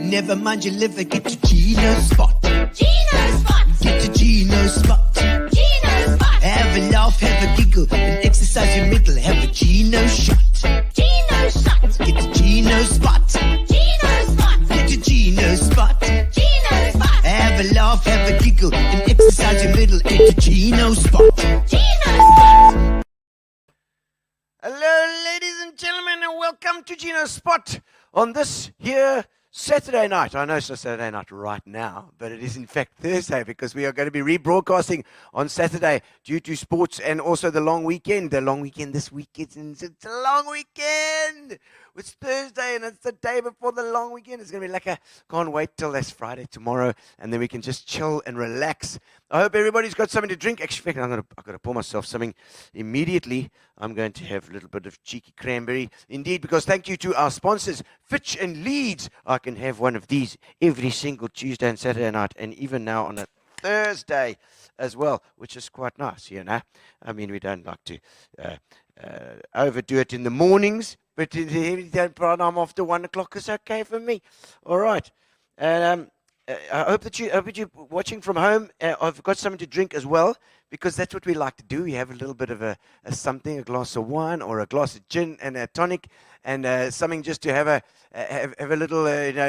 Never mind your liver, get to Gino spot. Gino spot. Get to Gino spot. Gino spot. Have a laugh, have a giggle, and exercise your middle. Have a Gino shot. Gino shot. Get to Gino spot. Gino spot. Get to Gino spot. Gino spot. Have a laugh, have a giggle, and exercise your middle. Get to Gino spot. Gino spot. Hello, ladies and gentlemen, and welcome to Gino Spot on this here Saturday night. I know it's not Saturday night right now, but it is in fact Thursday because we are going to be rebroadcasting on Saturday due to sports and also the long weekend. The long weekend this weekend, it's a long weekend. It's Thursday and it's the day before the long weekend. It's going to be like can't wait till that's Friday tomorrow, and then we can just chill and relax. I hope everybody's got something to drink. Actually, I've got to pour myself something immediately. I'm going to have a little bit of cheeky cranberry. Indeed, because thank you to our sponsors, Fitch and Leeds. I can have one of these every single Tuesday and Saturday night, and even now on a Thursday as well, which is quite nice, you know. I mean, we don't like to overdo it in the mornings, but in the evening program after 1 o'clock is okay for me. All right. And I hope that you're watching from home. I've got something to drink as well, because that's what we like to do. We have a little bit of a glass of wine or a glass of gin and a tonic, and something just to have a little,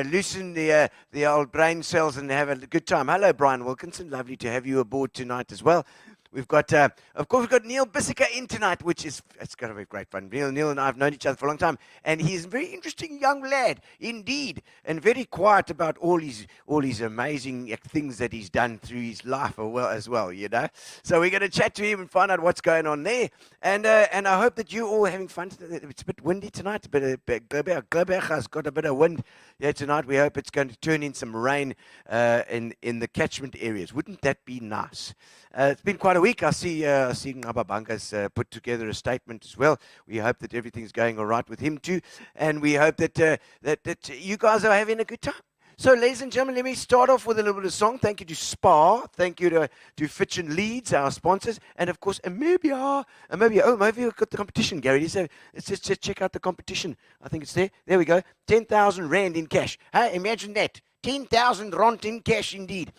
loosen the old brain cells and have a good time. Hello, Brian Wilkinson. Lovely to have you aboard tonight as well. We've got, of course, we've got Neil Bisseker in tonight, it's going to be great fun. Neil and I have known each other for a long time, and he's a very interesting young lad, indeed, and very quiet about all his amazing things that he's done through his life as well, you know. So we're going to chat to him and find out what's going on there, and I hope that you're all having fun. It's a bit windy tonight, but Globach has got a bit of wind here tonight. We hope it's going to turn in some rain in the catchment areas. Wouldn't that be nice? It's been quite a week. I see Ngababanga's put together a statement as well. We hope that everything's going all right with him too, and we hope that you guys are having a good time. So, ladies and gentlemen, let me start off with a little bit of song. Thank you to Spa. Thank you to Fitch and Leeds, our sponsors, and of course, Amobia. Maybe we've got the competition, Gary. Let's just check out the competition. I think it's there. There we go. 10,000 rand in cash. Hey, imagine that. 10,000 rand in cash, indeed.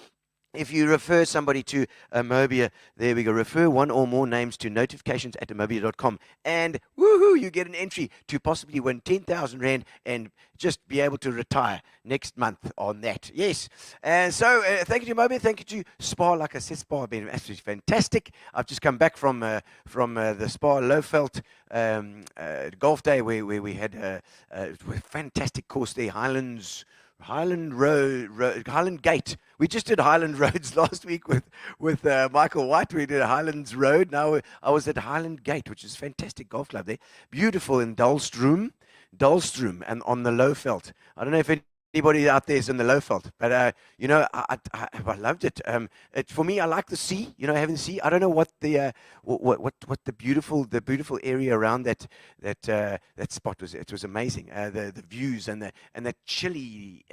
If you refer somebody to Amobia, there we go. Refer one or more names to notifications@amobia.com, and woohoo, you get an entry to possibly win 10,000 rand and just be able to retire next month on that. Yes. And so thank you to Amobia. Thank you to Spa. Like I said, Spa have been absolutely fantastic. I've just come back from the Spa Lowveld golf day where we had a fantastic course there, Highland Gate. We just did Highland Roads last week with Michael White. We did Highlands Road. Now I was at Highland Gate, which is a fantastic golf club there. Beautiful in Dullstroom, and on the Lowveld. I don't know if anybody out there is in the Lowveld, but I loved it. For me, I like the sea. Having the sea. I don't know what the what the beautiful area around that spot was. It was amazing. The views and that chilly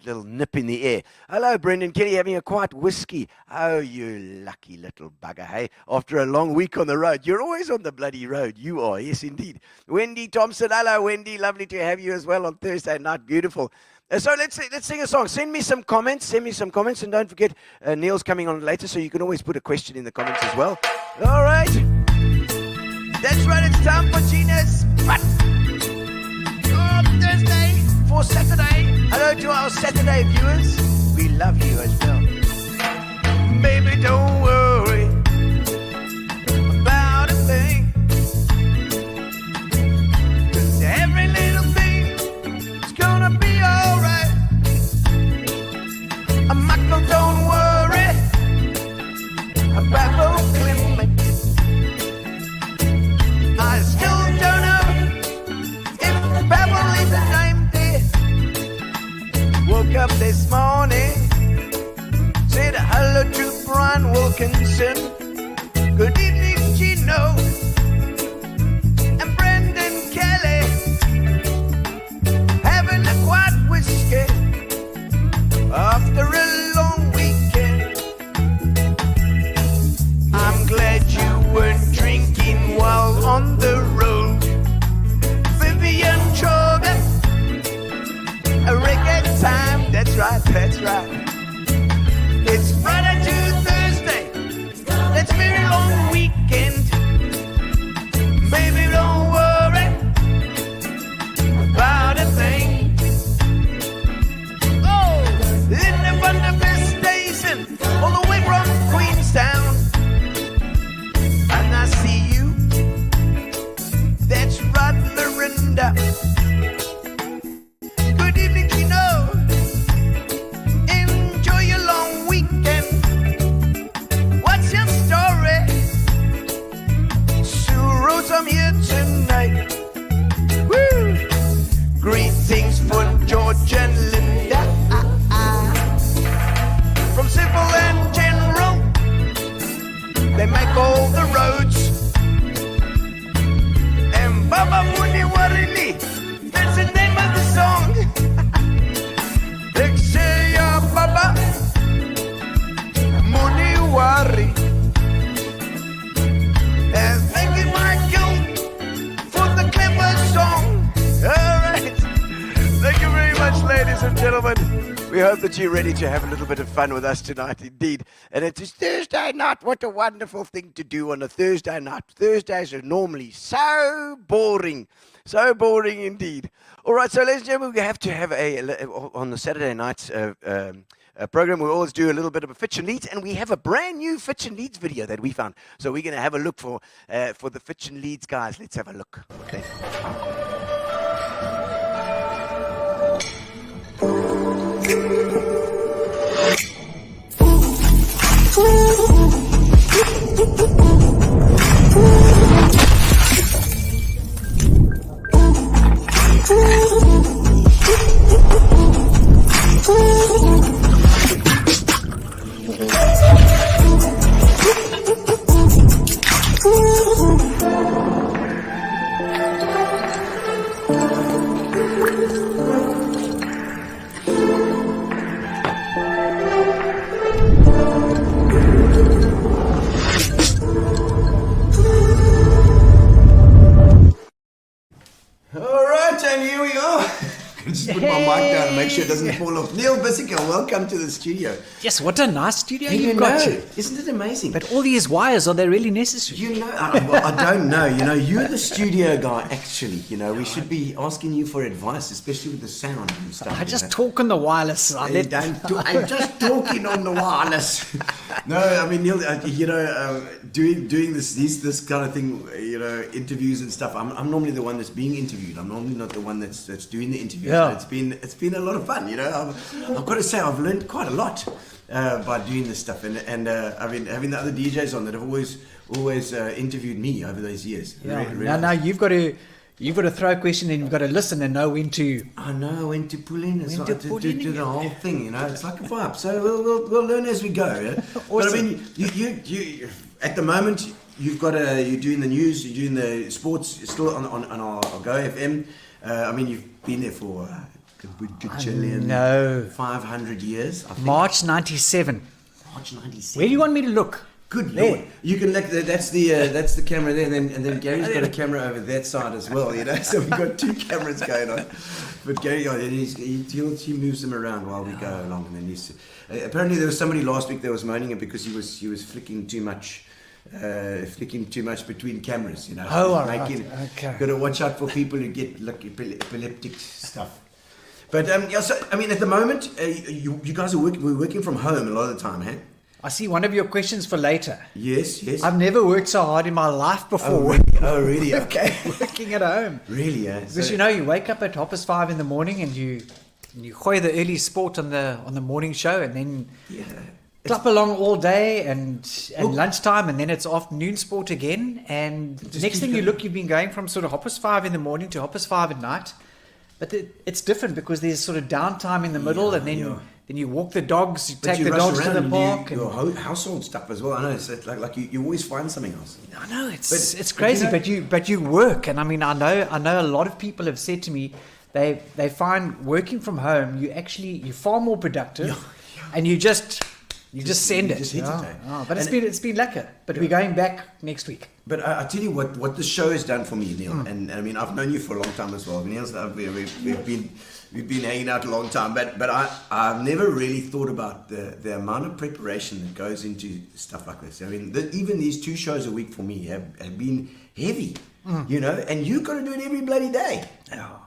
little nip in the air. Hello, Brendan Kelly, having a quiet whiskey. Oh, you lucky little bugger, hey! After a long week on the road, you're always on the bloody road. You are, yes, indeed. Wendy Thompson. Hello, Wendy. Lovely to have you as well on Thursday night. Beautiful. So let's sing a song. Send me some comments, and don't forget Neil's coming on later, so you can always put a question in the comments as well. All right, that's right. It's time for Gino's Spot. Thursday for Saturday. Hello to our Saturday viewers. We love you as well. Baby, don't worry about a thing, 'cause every little thing is gonna be alright. Michael, don't worry about Oakland. I still don't know if Babel is the name there. Woke up this morning, said hello to Brian Wilkinson. Good evening, Gino and Brendan Kelly, having a quiet whiskey after a long weekend. I'm glad you weren't drinking while on the road. Vivian Choga, a reggae time We hope that you're ready to have a little bit of fun with us tonight, indeed. And it is Thursday night. What a wonderful thing to do on a Thursday night. Thursdays are normally so boring. So boring indeed. All right, so ladies and gentlemen, we have to have on the Saturday nights program, we always do a little bit of a Fitch and Leads, and we have a brand new Fitch and Leads video that we found. So we're going to have a look for the Fitch and Leads guys. Let's have a look. Okay. Just put my mic down and make sure it doesn't fall off. Neil Bisseker, welcome to the studio. Yes, what a nice studio You you've got. know, isn't it amazing? But all these wires, are they really necessary? You know, I don't know. You know, you're the studio guy, actually. You know, we should be asking you for advice, especially with the sound and stuff. I just talk on the wireless side. I'm just talking on the wireless. No, I mean, Neil, doing this kind of thing, you know, interviews and stuff. I'm normally the one that's being interviewed. I'm normally not the one that's doing the interviews. Yeah. It's been a lot of fun. You know, I've got to say I've learned quite a lot by doing this stuff. And I mean, having the other DJs on that have always interviewed me over those years. Yeah. Now you've got to throw a question and you've got to listen and know when to. I know when to pull in as well, to do the whole thing. You know, it's like a vibe. So we'll learn as we go. Yeah? Awesome. But I mean, you at the moment you're doing the news, you're doing the sports still on our AlgoaFM. I mean, you've been there for a good 500 years. I think. March 97. March 97. Where do you want me to look? Good There. Lord. You can look. That's the camera there, and then Gary's got a camera over that side as well. You know, so we've got two cameras going on. But Gary, he moves them around while we go along, and then apparently there was somebody last week that was moaning it because he was flicking too much between cameras. You know, Oh, all right. Okay. Got to watch out for people who get like epileptic stuff. But so I mean, at the moment, you guys we're working from home a lot of the time, hey? I see one of your questions for later. Yes. I've never worked so hard in my life before. Oh, really? Okay. Working at home. Really, yeah. Because you know, you wake up at 5:30 in the morning and you gooi the early sport on the morning show, and then clap along all day and lunchtime, and then it's afternoon sport again. And the next thing you've been going from sort of 5:30 in the morning to 5:30 at night. But it's different because there's sort of downtime in the middle, and then you walk the dogs, you take the dogs to the park. Your household stuff as well. I know it's like you always find something else. I know it's crazy, but you work, and I mean I know a lot of people have said to me they find working from home you're far more productive, and you just send it. Just hit it. But it's been lekker. But we're going back next week. But I tell you what the show has done for me, Neil, and I mean I've known you for a long time as well. Neil's we've been hanging out a long time, but I've never really thought about the amount of preparation that goes into stuff like this. I mean, even these 2 shows a week for me have been heavy, you know, and you've got to do it every bloody day. Oh.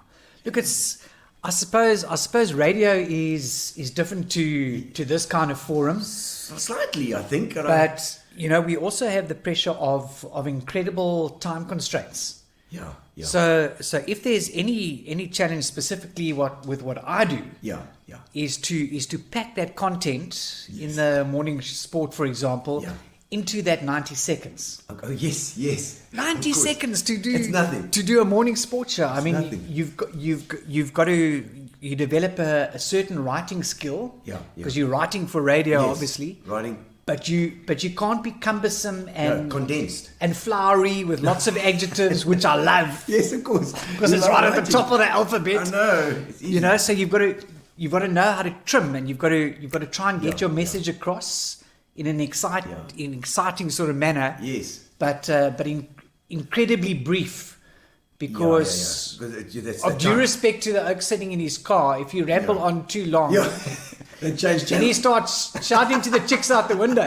Look, I suppose radio is different to this kind of forum. Slightly, I think. But you know, we also have the pressure of incredible time constraints. Yeah. So if there's any challenge specifically with what I do, is to pack that content in the morning sport, for example, into that 90 seconds. Oh yes. 90 seconds to do. It's nothing. To do a morning sports show. I mean, nothing. you've got to develop a certain writing skill. Because you're writing for radio, obviously. Writing. But you can't be cumbersome and condensed and flowery with lots of adjectives, which I love. Yes, of course. Because it's right at the top of the alphabet. I know. You know, so you've got to know how to trim, and you've got to try and get your message across in an exciting sort of manner. Yes. But incredibly brief. because That's of the due time. respect to the oak sitting in his car, if you ramble on too long, Yeah. They changed then he starts shouting to the chicks out the window.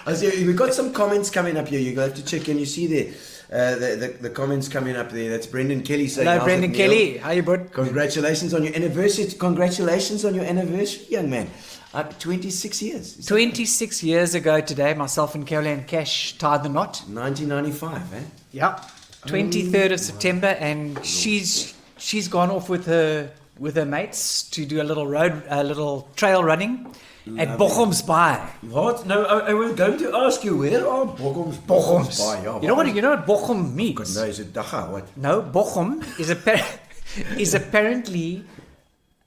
I see, we've got some comments coming up here. You're going to have to check in. You see there, the comments coming up there. That's Brendan Kelly saying, Hello, "How's Brendan it, Neil? Kelly. How you, bud? Congratulations on your anniversary. Congratulations on your anniversary, young man. 26 years. Is that 26 years ago today, myself and Caroline Cash tied the knot. 1995, eh? Yeah. 23rd of September, and she's gone off with her mates to do a little trail running at Bochum's Bay. What? No, I was going to ask you, where are Bochum's? Bochum's. Yeah, You know what Bochum means? No, is it Dacha? What? No, Bochum is apparently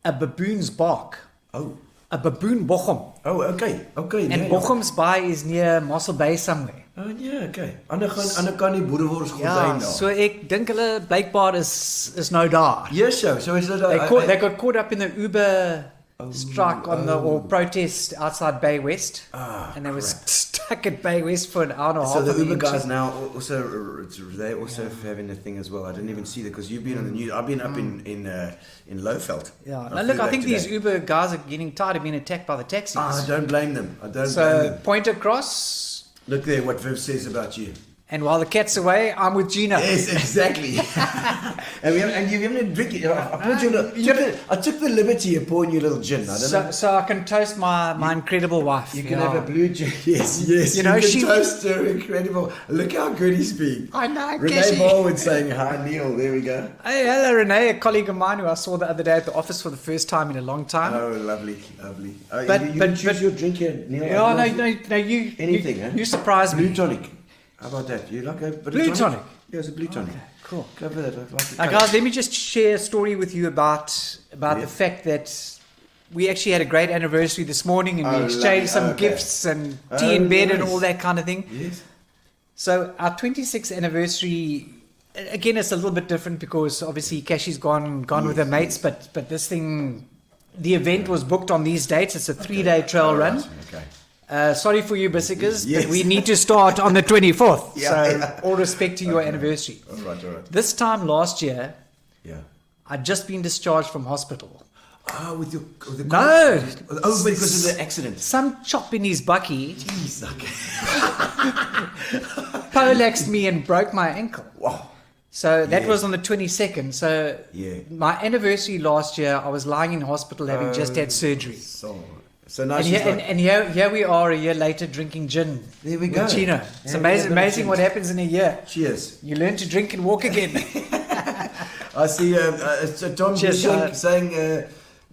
a baboon's bark. Oh. A baboon Bochum. Oh, okay. Okay. And yeah, Bochum's Bay is near Mossel Bay somewhere. Oh, yeah, okay. Ander kan die boerewors Ja, gordyn daar. so ek dink hulle blykbaar is nou daar. Yes, so is it They got caught up in the Uber strike or protest outside Bay West, and they were stuck at Bay West for an hour and a half. So the on Uber guys interest. now also they also having a thing as well. I didn't even see that because you've been on the news. I've been up in Lowveld. Yeah. I Now flew look, I back think today. these Uber guys are getting tired of being attacked by the taxis. I don't blame them. I don't blame So them. point across, Look there, what Viv says about you. and while the cat's away, I'm with Gino. Yes, exactly. and you haven't a drink. I took the liberty of pouring you a little gin. I don't know. So I can toast my incredible wife. You can have a blue gin. Yes. You know, can she- toast her incredible. Look how good he's being. I know, Renee Cashy. Baldwin saying hi, Neil. There we go. Hey, hello, Renee, a colleague of mine who I saw the other day at the office for the first time in a long time. Oh, lovely. Oh, But- you but- choose but- your drink here, Neil. Yeah, I no, love you anything, eh? You surprised Blue me. tonic. How about that? You like a bit Blue of tonic? Yeah, it's a blue tonic. Cool. Go for that. I like the Now, colour. guys, let me just share a story with you about Yeah. the fact that we actually had a great anniversary this morning, and Oh, we exchanged lovely. some Okay. gifts and tea in bed and nice. all that kind of thing. Yes. So our 26th anniversary, again, it's a little bit different because obviously Cashy's gone with her mates, but this thing, the event was booked on these dates. It's a 3-day trail All run. right, Okay. Sorry for you, Bissekers, Yes. but we need to start on the 24th. Yeah, so yeah. all respect to your anniversary. All right. This time last year, Yeah. I'd just been discharged from hospital. Ah, with the No. Oh, because of the accident. Some chop in his bucky Jeez, okay. poleaxed me and broke my ankle. Wow. So that Yeah. was on the 22nd. So Yeah. my anniversary last year, I was lying in hospital having just had surgery. So now And, she's here, like, and here we are a year later drinking gin. There we with go. Gino. It's Yeah, amazing, yeah, amazing what cheers. happens in a year. cheers. You learn to drink and walk again. I see it's Tom Cheers, Bisseker saying,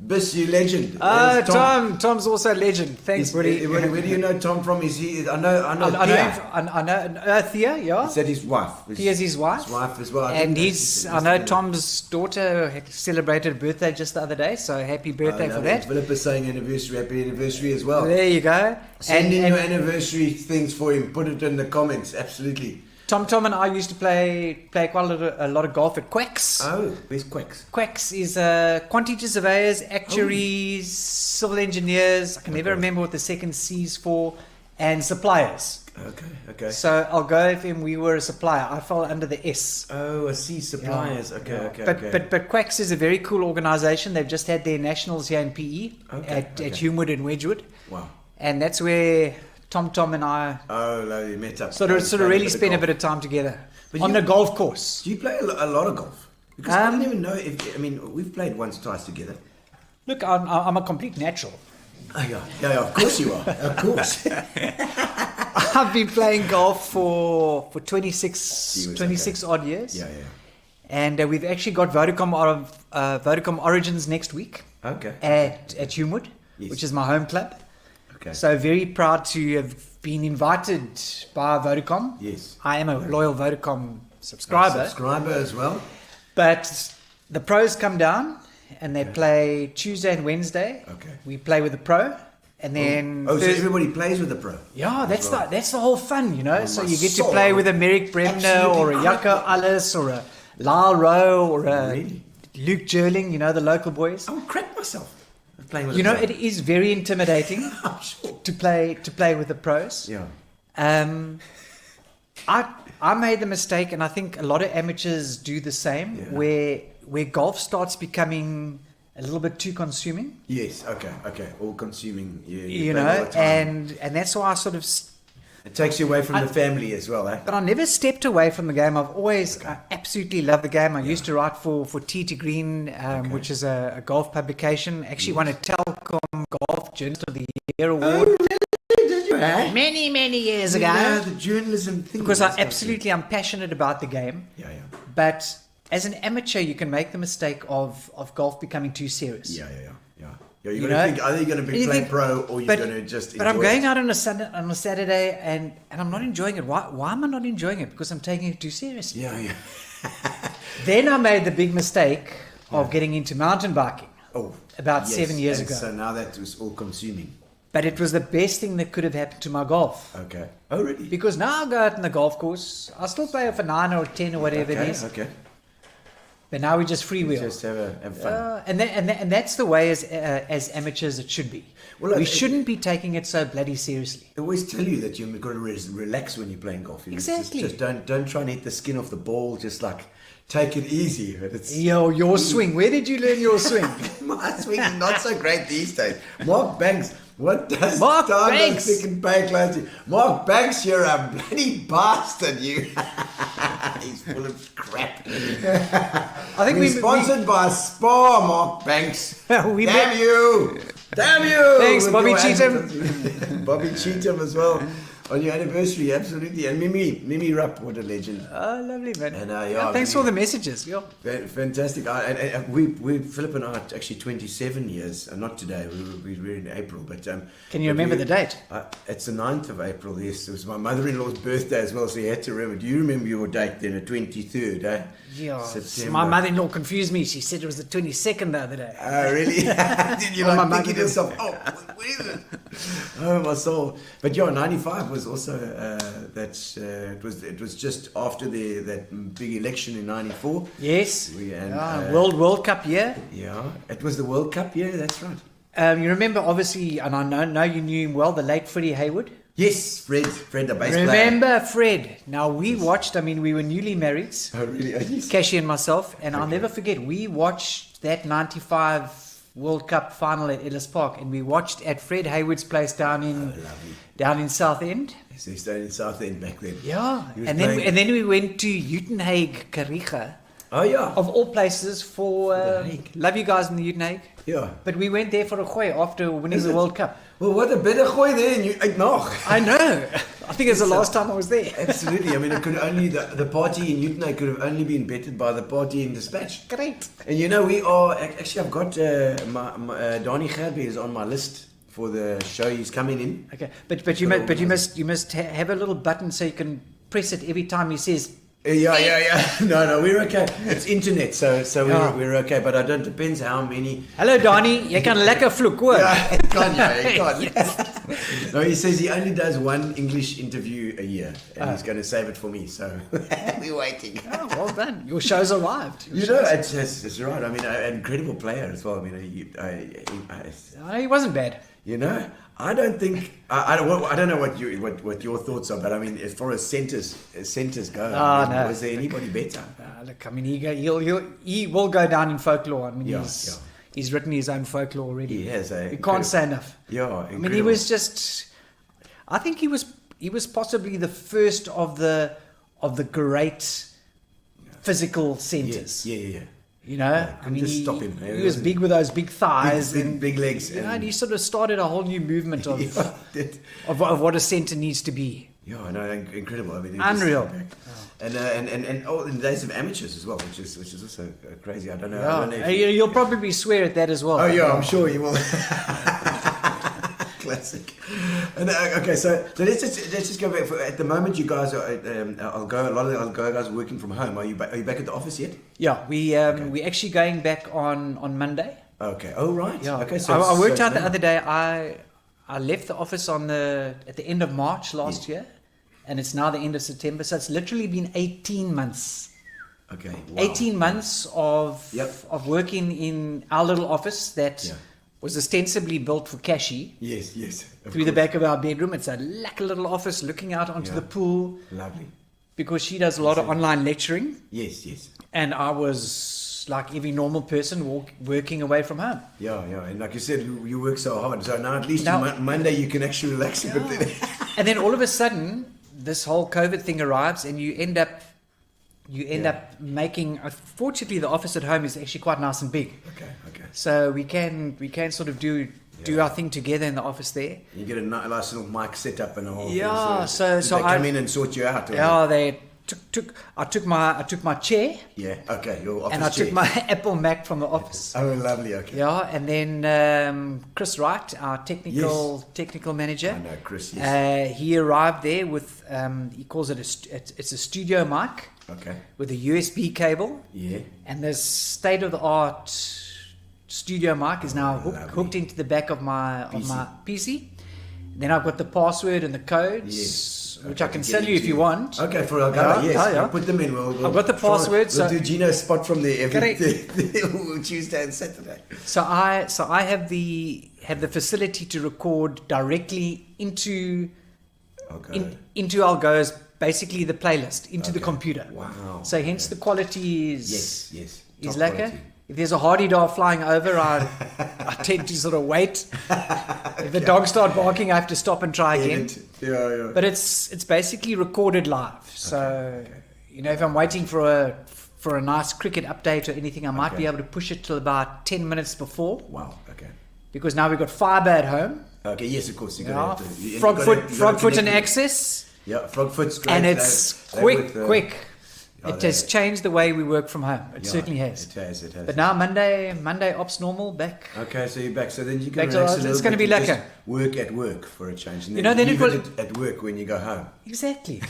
Biss, you legend. Tom's also a legend. Thanks, buddy. Where do you know Tom from? Is he? I know I know, Thea. I know Thea, yeah. Is that his wife? Thea's his wife. His wife as well. And I know Tom's daughter had celebrated a birthday just the other day, so happy birthday for that. Philip is saying anniversary, happy anniversary as well. There you go. Send in your anniversary things for him. Put it in the comments. Absolutely. Tom and I used to play quite a lot of golf at Quacks. Oh, where's Quacks? Quacks is quantity surveyors, actuaries, civil engineers. I can never remember what the second C's for, and suppliers. Okay. So AlgoaFM, we were a supplier. I fell under the S. Oh, I see. Suppliers. Yeah. Okay. But Quacks is a very cool organisation. They've just had their nationals here in PE at Humewood and Wedgwood, Wow. and that's where Tom and I Oh, lovely. Met up. sort of really spent a bit of time together But on you- the golf course. Do you play a lot of golf? Because I don't even know if. I mean, we've played once, twice together. Look, I'm a complete natural. Oh, yeah. Of course you are. Of course. I've been playing golf for 26 odd years. Yeah. And we've actually got Vodacom Origins next week Okay. at Humewood, Yes. which is my home club. Okay. So very proud to have been invited by Vodacom. Yes. I am a loyal Vodacom subscriber. Subscriber as well. But the pros come down and they play Tuesday and Wednesday. Okay. We play with the pro. And then So Thursday- everybody plays with the pro. yeah, that's well. that's the whole fun, you know. So my you get to soul. play with a Merrick Bremner or a Absolutely. Jaco Alles or a Lyle Rowe or a Really? Luke Jerling, you know, the local boys. I would crap myself playing with You the know, pro. it is very intimidating I'm sure. to play with the pros. Yeah. I made the mistake, and I think a lot of amateurs do the same, where golf starts becoming a little bit too consuming. Yes. Okay. All consuming. Yeah. You know, and that's why I sort of. It takes you away from the family as well, eh? But I never stepped away from the game. I've always I absolutely loved the game. I used to write for Tee to Green, which is a golf publication. Actually won a Telkom Golf Journalist of the Year award. Oh, really? Did you? Many years ago. Yeah, the journalism thing. Because I'm passionate about the game. Yeah. But as an amateur, you can make the mistake of golf becoming too serious. Yeah. You're going to think either you're going to be playing pro or you're going to just enjoy But I'm going it. out on a Saturday and I'm not enjoying it. Why am I not enjoying it? Because I'm taking it too seriously. Yeah. Then I made the big mistake of getting into mountain biking. Oh, about 7 years and ago. So now that was all consuming. But it was the best thing that could have happened to my golf. Okay. Oh, really? Because now I go out on the golf course. I still play for 9 or 10 or whatever it is. Okay. But now we just freewheel. Just have fun. And that's the way as amateurs it should be. Well, we shouldn't be taking it so bloody seriously. They always tell you that you've got to relax when you're playing golf. You know, Exactly. Just don't try and hit the skin off the ball. Just like take it easy. But it's Your swing. Where did you learn your swing? my swing is not so great these days. Mark Banks. What does Mark Tom Banks. Thick pay close to? Mark Banks, you're a bloody bastard, you. He's full of crap. I think We're sponsored by Spa, Mark Banks. We Damn met- you! Damn you! Thanks, With Bobby your Cheatham. Bobby Cheatham as well. On your anniversary, absolutely. And Mimi Rupp, what a legend. Oh, lovely, man. And, thanks for the messages. Yeah. Fantastic. We Philip and I are actually 27 years, not today, we were in April. But Can you remember the date? It's the 9th of April, yes. It was my mother-in-law's birthday as well, so you had to remember. Do you remember your date then, the 23rd, eh? Yeah. September. My mother-in-law confused me. She said it was the 22nd the other day. Oh, really? Did you Oh, my like thinking to mother- yourself, what is it? Oh, my soul. But yeah, 95 was also, it was just after that big election in 94. Yes. And, World Cup year. Yeah, it was the World Cup, yeah, that's right. You remember, obviously, and I know you knew him well, the late Freddie Hayward. Yes, Fred, the bass player. Remember Fred? Now we watched. I mean, we were newly married, Oh, really? Oh, yes. Cashy and myself, and I'll never forget. We watched that '95 World Cup final at Ellis Park, and we watched at Fred Hayward's place down in Southend. So he stayed in Southend back then. Yeah, He was and playing- then we went to Uitenhage, Kariga, Oh, yeah. of all places for The Hague. love you guys in the Uitenhage. Yeah. But we went there for a gooi after winning Is the it? World Cup. Well, what a better gooi there, and you ate nog. I know. I think it's the last time I was there. Absolutely. I mean, it could only the party in Utenay could have only been bettered by the party in Dispatch. Great. And you know, we are actually. I've got Donnie Gerbe is on my list for the show. He's coming in. Okay, but you must have a little button so you can press it every time he says. Yeah. No, we're okay. It's internet, so Yeah. we're okay. But I don't. Depends how many. Hello, Donnie. You can lekker vloek hoor. Yeah, he can't. No, he says he only does one English interview a year, and he's going to save it for me. So we're waiting. Oh, well done. Your show's arrived. You know, it's right. I mean, an incredible player as well. I mean, He wasn't bad. you know, I don't think I don't know what your thoughts are, but I mean, as far as centers go, No. was there anybody better? Look, I mean, he will go down in folklore. I mean, Yeah, he's written his own folklore already. He has. You can't say enough. Yeah, I mean, he was just. I think he was possibly the first of the great physical centers. Yeah. You know, couldn't just stop him. He was big with those big thighs Big legs. You know, and he sort of started a whole new movement of Yeah, did. of what a centre needs to be. Yeah, I know, incredible. I mean, Unreal. And all in the days of amateurs as well, which is also crazy. I don't know. I Yeah. don't know if you- You'll probably swear at that as well. Oh yeah, I'm sure you will. Classic. And okay, so let's just go back. At the moment, you guys are. A lot of the Algoa guys are working from home. Are you back at the office yet? Yeah, we're actually going back on Monday. Okay. Oh right. Yeah. Okay. So I worked so out the now- other day. I left the office at the end of March last year, and it's now the end of September. So it's literally been 18 months. Okay. Wow. 18 months of Yep. of working in our little office that Yeah. was ostensibly built for Cashy. Yes. Of Through the course. back of our bedroom. It's a lucky little office looking out onto Yeah. the pool. Lovely. because she does a lot of online lecturing, Yes, yes. and I was like every normal person working away from home. Yeah, yeah. And like you said, you work so hard. So now at least Now- Monday you can actually relax a bit. And then all of a sudden, this whole COVID thing arrives, and you end up making. Fortunately, the office at home is actually quite nice and big, Okay, okay. so we can sort of do our thing together in the office there. You get a nice little mic set up and a whole Yeah, thing. so did they come in and sort you out? Or Yeah, they I took my chair, Yeah, okay. Your office and I chair. took my Apple Mac from the office. Oh, lovely. Okay. Yeah, and then Chris Wright, our technical manager. I know, Chris. Yes. He arrived there with he calls it it's a studio mic Okay. with a USB cable, Yeah. and this state of the art studio mic is now lovely. hooked into the back of my PC. Then I've got the password and the codes, which Okay, I can to get tell you if into- you want. Okay, for Algoa, yes. yeah. We'll put them in. We'll I've got the password, We'll so- do Gino's spot from there every Correct. Tuesday and Saturday. So I have the facility to record directly into Okay. into Algoa's, basically the playlist, into the Okay. computer. Wow. So hence the quality is Yes. is Top lekker. quality. If there's a hardy dog flying over, I tend to sort of wait. If the dogs start barking, I have to stop and try again. Yeah. But it's basically recorded live. So you know, if I'm waiting for a nice cricket update or anything, I might be able to push it till about 10 minutes before, Wow. Okay. because now we've got fiber at home. Okay. Yes, of course. You Yeah, got to. Frogfoot and access, Yeah, Frogfoot's great. and it's They quick. work It has changed the way we work from home. It certainly has. It has. But now Monday ops normal back. Okay, so you're back. So then you can Back to relax a it's little gonna bit be and lekker. just work at work for a change. And You know, then it leave will- at work when you go home. Exactly.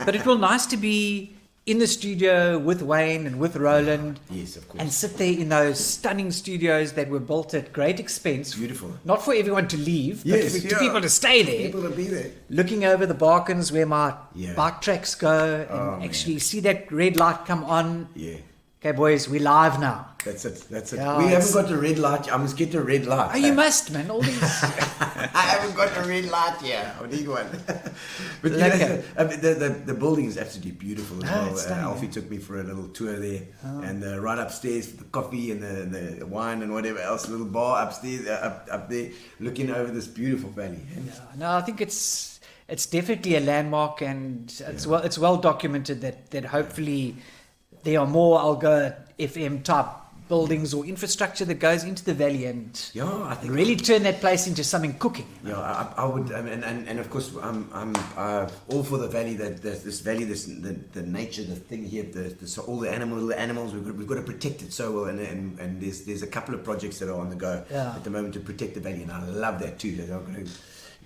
But it will nice to be in the studio with Wayne and with Roland. Yes, of course. And sit there in those stunning studios that were built at great expense. Beautiful. Not for everyone to leave, Yes, but for yeah. people to stay there. People will be there. Looking over the Barkens where my Yeah. bike tracks go, and Oh, actually see that red light come on. Yeah. Okay, boys, we're live now. That's it. Yeah, we it's- haven't got a red light. I must get a red light. Oh, you must, man. All these. I haven't got a red light here. I need one. But you Lekker. know, the building is absolutely beautiful as Oh, well. it's stunning, Alfie took me for a little tour there, and right upstairs for the coffee and the wine and whatever else, a little bar upstairs, up there, looking over this beautiful valley. And No, I think it's definitely a landmark, and it's well documented that hopefully there are more Algoa FM type buildings or infrastructure that goes into the valley and yeah, I think really turn that place into something cooking. Yeah, I would, and of course, I'm all for the valley. This valley, the nature, the thing here, all the animals. We've got to protect it so well. And there's a couple of projects that are on the go at the moment to protect the valley, and I love that too. That I'm going to,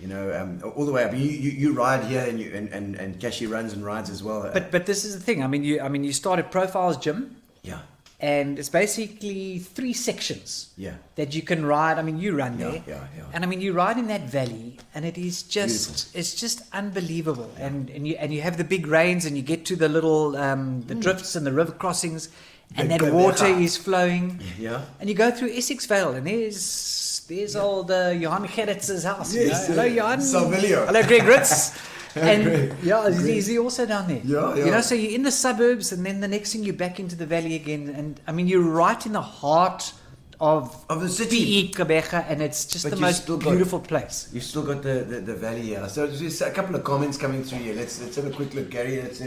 you know, all the way up. You ride here, and Kashi runs and rides as well. But this is the thing. I mean, you started Profiles Gym. Yeah. And it's basically 3 sections Yeah. that you can ride. I mean, you run there, Yeah. and I mean, you ride in that valley, and it is just Beautiful. it's just unbelievable. And you have the big rains, and you get to the little the drifts and the river crossings, and The that water Gabera. is flowing. Yeah. And you go through Essex Vale, and there's old Johan Gerritz's house. Yes, Hello, Johan. Salvilio. Hello, Greg Ritz. And Greg. yeah, is he also down there? Yeah. You know, so you're in the suburbs, and then the next thing you're back into the valley again. And I mean, you're right in the heart of Of the city. Gqeberha, and it's just But the you most still got- beautiful place. You've still got the valley here. So there's a couple of comments coming through here. Let's have a quick look, Gary. Let's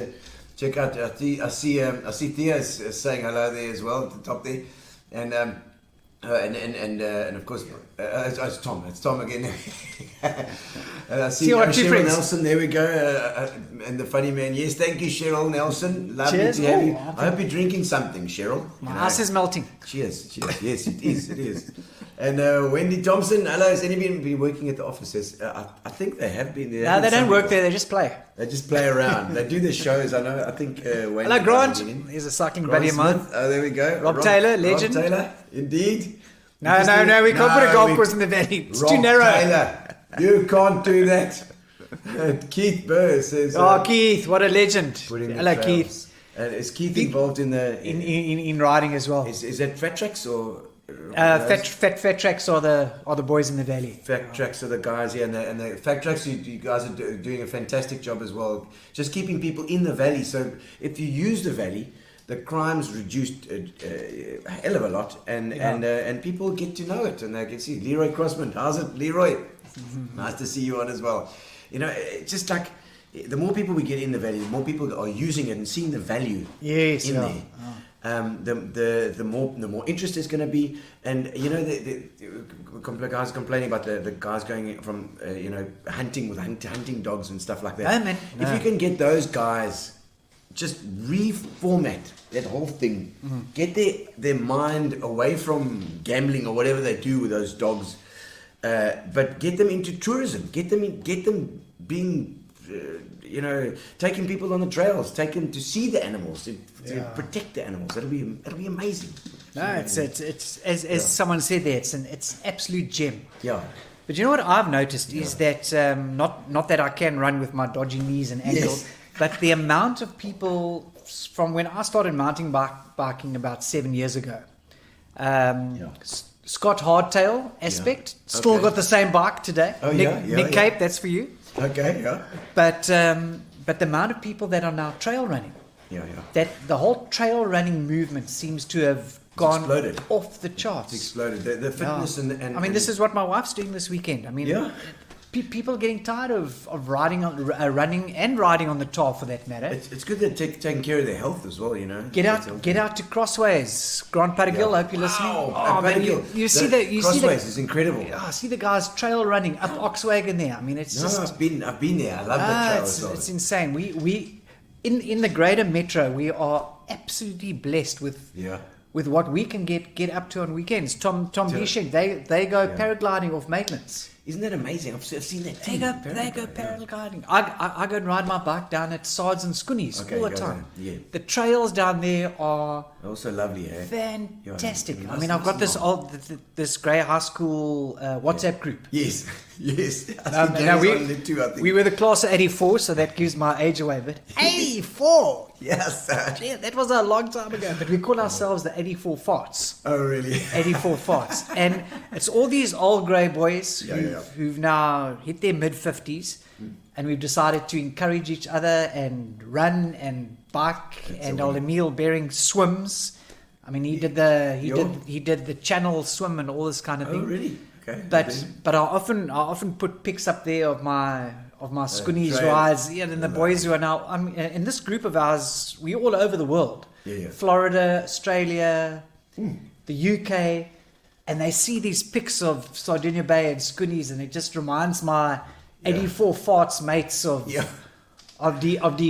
check out. I see Thea is saying hello there as well at the top there, and of course it's Tom. It's Tom again. And I see See what two Cheryl friends. Nelson. There we go. And the funny man. Yes, thank you, Cheryl Nelson. Lovely Cheers. to have Oh, you. I I hope you're drinking something, Cheryl. My You know. ice is melting. Cheers. Yes, it is. And Wendy Thompson, hello. Has anybody been working at the offices? I think they have been. No, they don't work there. They just play. They just play around. They do their shows. I know. I think Wendy. Hello, Grant. has been in. He's a cycling Grant buddy of mine. Smith. Oh, there we go. Rob Taylor, legend. Rob Taylor, indeed. No, we can't put a No, golf we- course in the valley. It's Rob too narrow. Taylor, you can't do that. Keith Burr says. Oh, Keith, what a legend. put in the Hello, trails. Keith. And is Keith involved in the? In riding as well. Is that Fat Tracks or? Fat tracks are the boys in the valley. Fact tracks are the guys here, and the fact tracks, you guys are doing a fantastic job as well. Just keeping people in the valley. So if you use the valley, the crime's reduced a hell of a lot, and people get to know it, and they can see Leroy Crossman. How's it, Leroy? Nice to see you on as well. You know, it's just like the more people we get in the valley, the more people are using it and seeing the value in there. The more interest there's going to be, and you know the guys complaining about the guys going from hunting with hunting dogs and stuff like that. No, man. If you can get those guys, just reformat that whole thing, get their mind away from gambling or whatever they do with those dogs, but get them into tourism, get them being taking people on the trails, take them to see the animals, to protect the animals. That'll be amazing. No, it's as someone said there, it's an absolute gem. Yeah. But you know what I've noticed is that not that I can run with my dodgy knees and ankles, but the amount of people from when I started mountain biking about 7 years ago, Scott Hardtail Aspect, still got the same bike today. Oh, Nick Cape, that's for you. Okay, yeah. But the amount of people that are now trail running, that the whole trail running movement seems to have gone exploded. Off the charts. It's exploded. The fitness and I mean, this is what my wife's doing this weekend. I mean, people are getting tired of running and riding on the tar for that matter. It's good that they're taking care of their health as well, you know. Get out to Crossways, Grand Paragil. I hope you're listening. Wow, man, you see the Crossways is incredible. I see the guys trail running up Oxwagon there. I mean, it's just. I've been there. I love that trail as well. It's insane. We in the greater metro, we are absolutely blessed with what we can get up to on weekends. Tom Bishek, they go paragliding off Maitlands. Isn't that amazing? I've seen that too. They go paragliding. I go and ride my bike down at Sards and Scoonies all the time. Yeah. The trails down there are also lovely, eh? Fantastic. I mean, I've got this grey high school WhatsApp group. Yes. We were the class of 84, so that gives my age away a bit. 84! Yes. Yeah, that was a long time ago, but we call ourselves the 84 farts. Oh, really? 84 farts. And it's all these old grey boys who've now hit their mid-50s, and we've decided to encourage each other and run and bike. And old Emil Bering swims. I mean, he did the channel swim and all this kind of thing. Oh, really? Okay. But I often put pics up there of my Scoonies rides. Yeah, and the boys who are now in this group of ours, we're all over the world. Florida, Australia, the UK, and they see these pics of Sardinia Bay and Scoonies, and it just reminds my 84 farts mates of the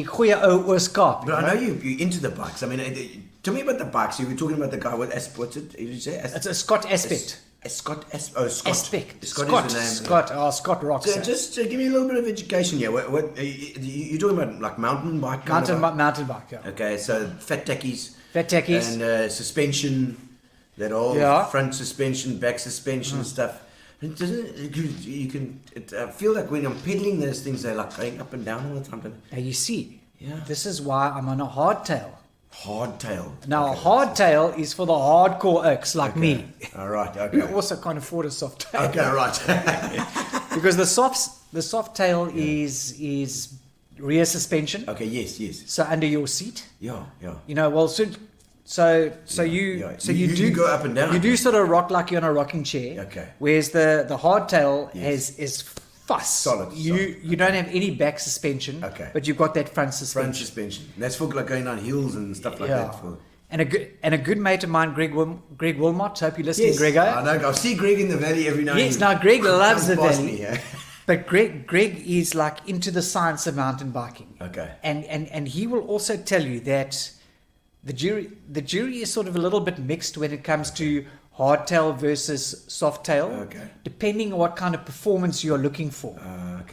goeie ou Ooskaap. But I know you're into the bikes. I mean, tell me about the bikes. You were talking about the guy with what's it? Did you say? It's a Scott Aspect. Scott. Aspect. Scott is the name. Scott rocks. So just give me a little bit of education here. What you're talking about, like mountain bike? Mountain bike. Yeah. Okay, so fat tackies. And suspension. That all front suspension, back suspension stuff. I feel like when I'm pedaling those things, they're like going up and down all the time. Now you see, this is why I'm on a hardtail. Hardtail. Now, a hardtail is for the hardcore oaks like me. All right. Okay. Who also can't afford a soft tail. Okay. Right. Because the soft tail is rear suspension. Okay. Yes. So under your seat. Yeah. You know, well, you go up and down. You do sort of rock like you're on a rocking chair. Okay. Whereas the hardtail is fuss. Solid. You don't have any back suspension. Okay. But you've got that front suspension. Front suspension. And that's for like going down hills and stuff like that. And a good mate of mine, Greg Wilmot. Hope you're listening, Greg. I know. I see Greg in the valley every night. Yes. Now Greg loves the valley. Me, But Greg is like into the science of mountain biking. Okay. And he will also tell you that the jury is sort of a little bit mixed when it comes to hardtail versus softtail, depending on what kind of performance you're looking for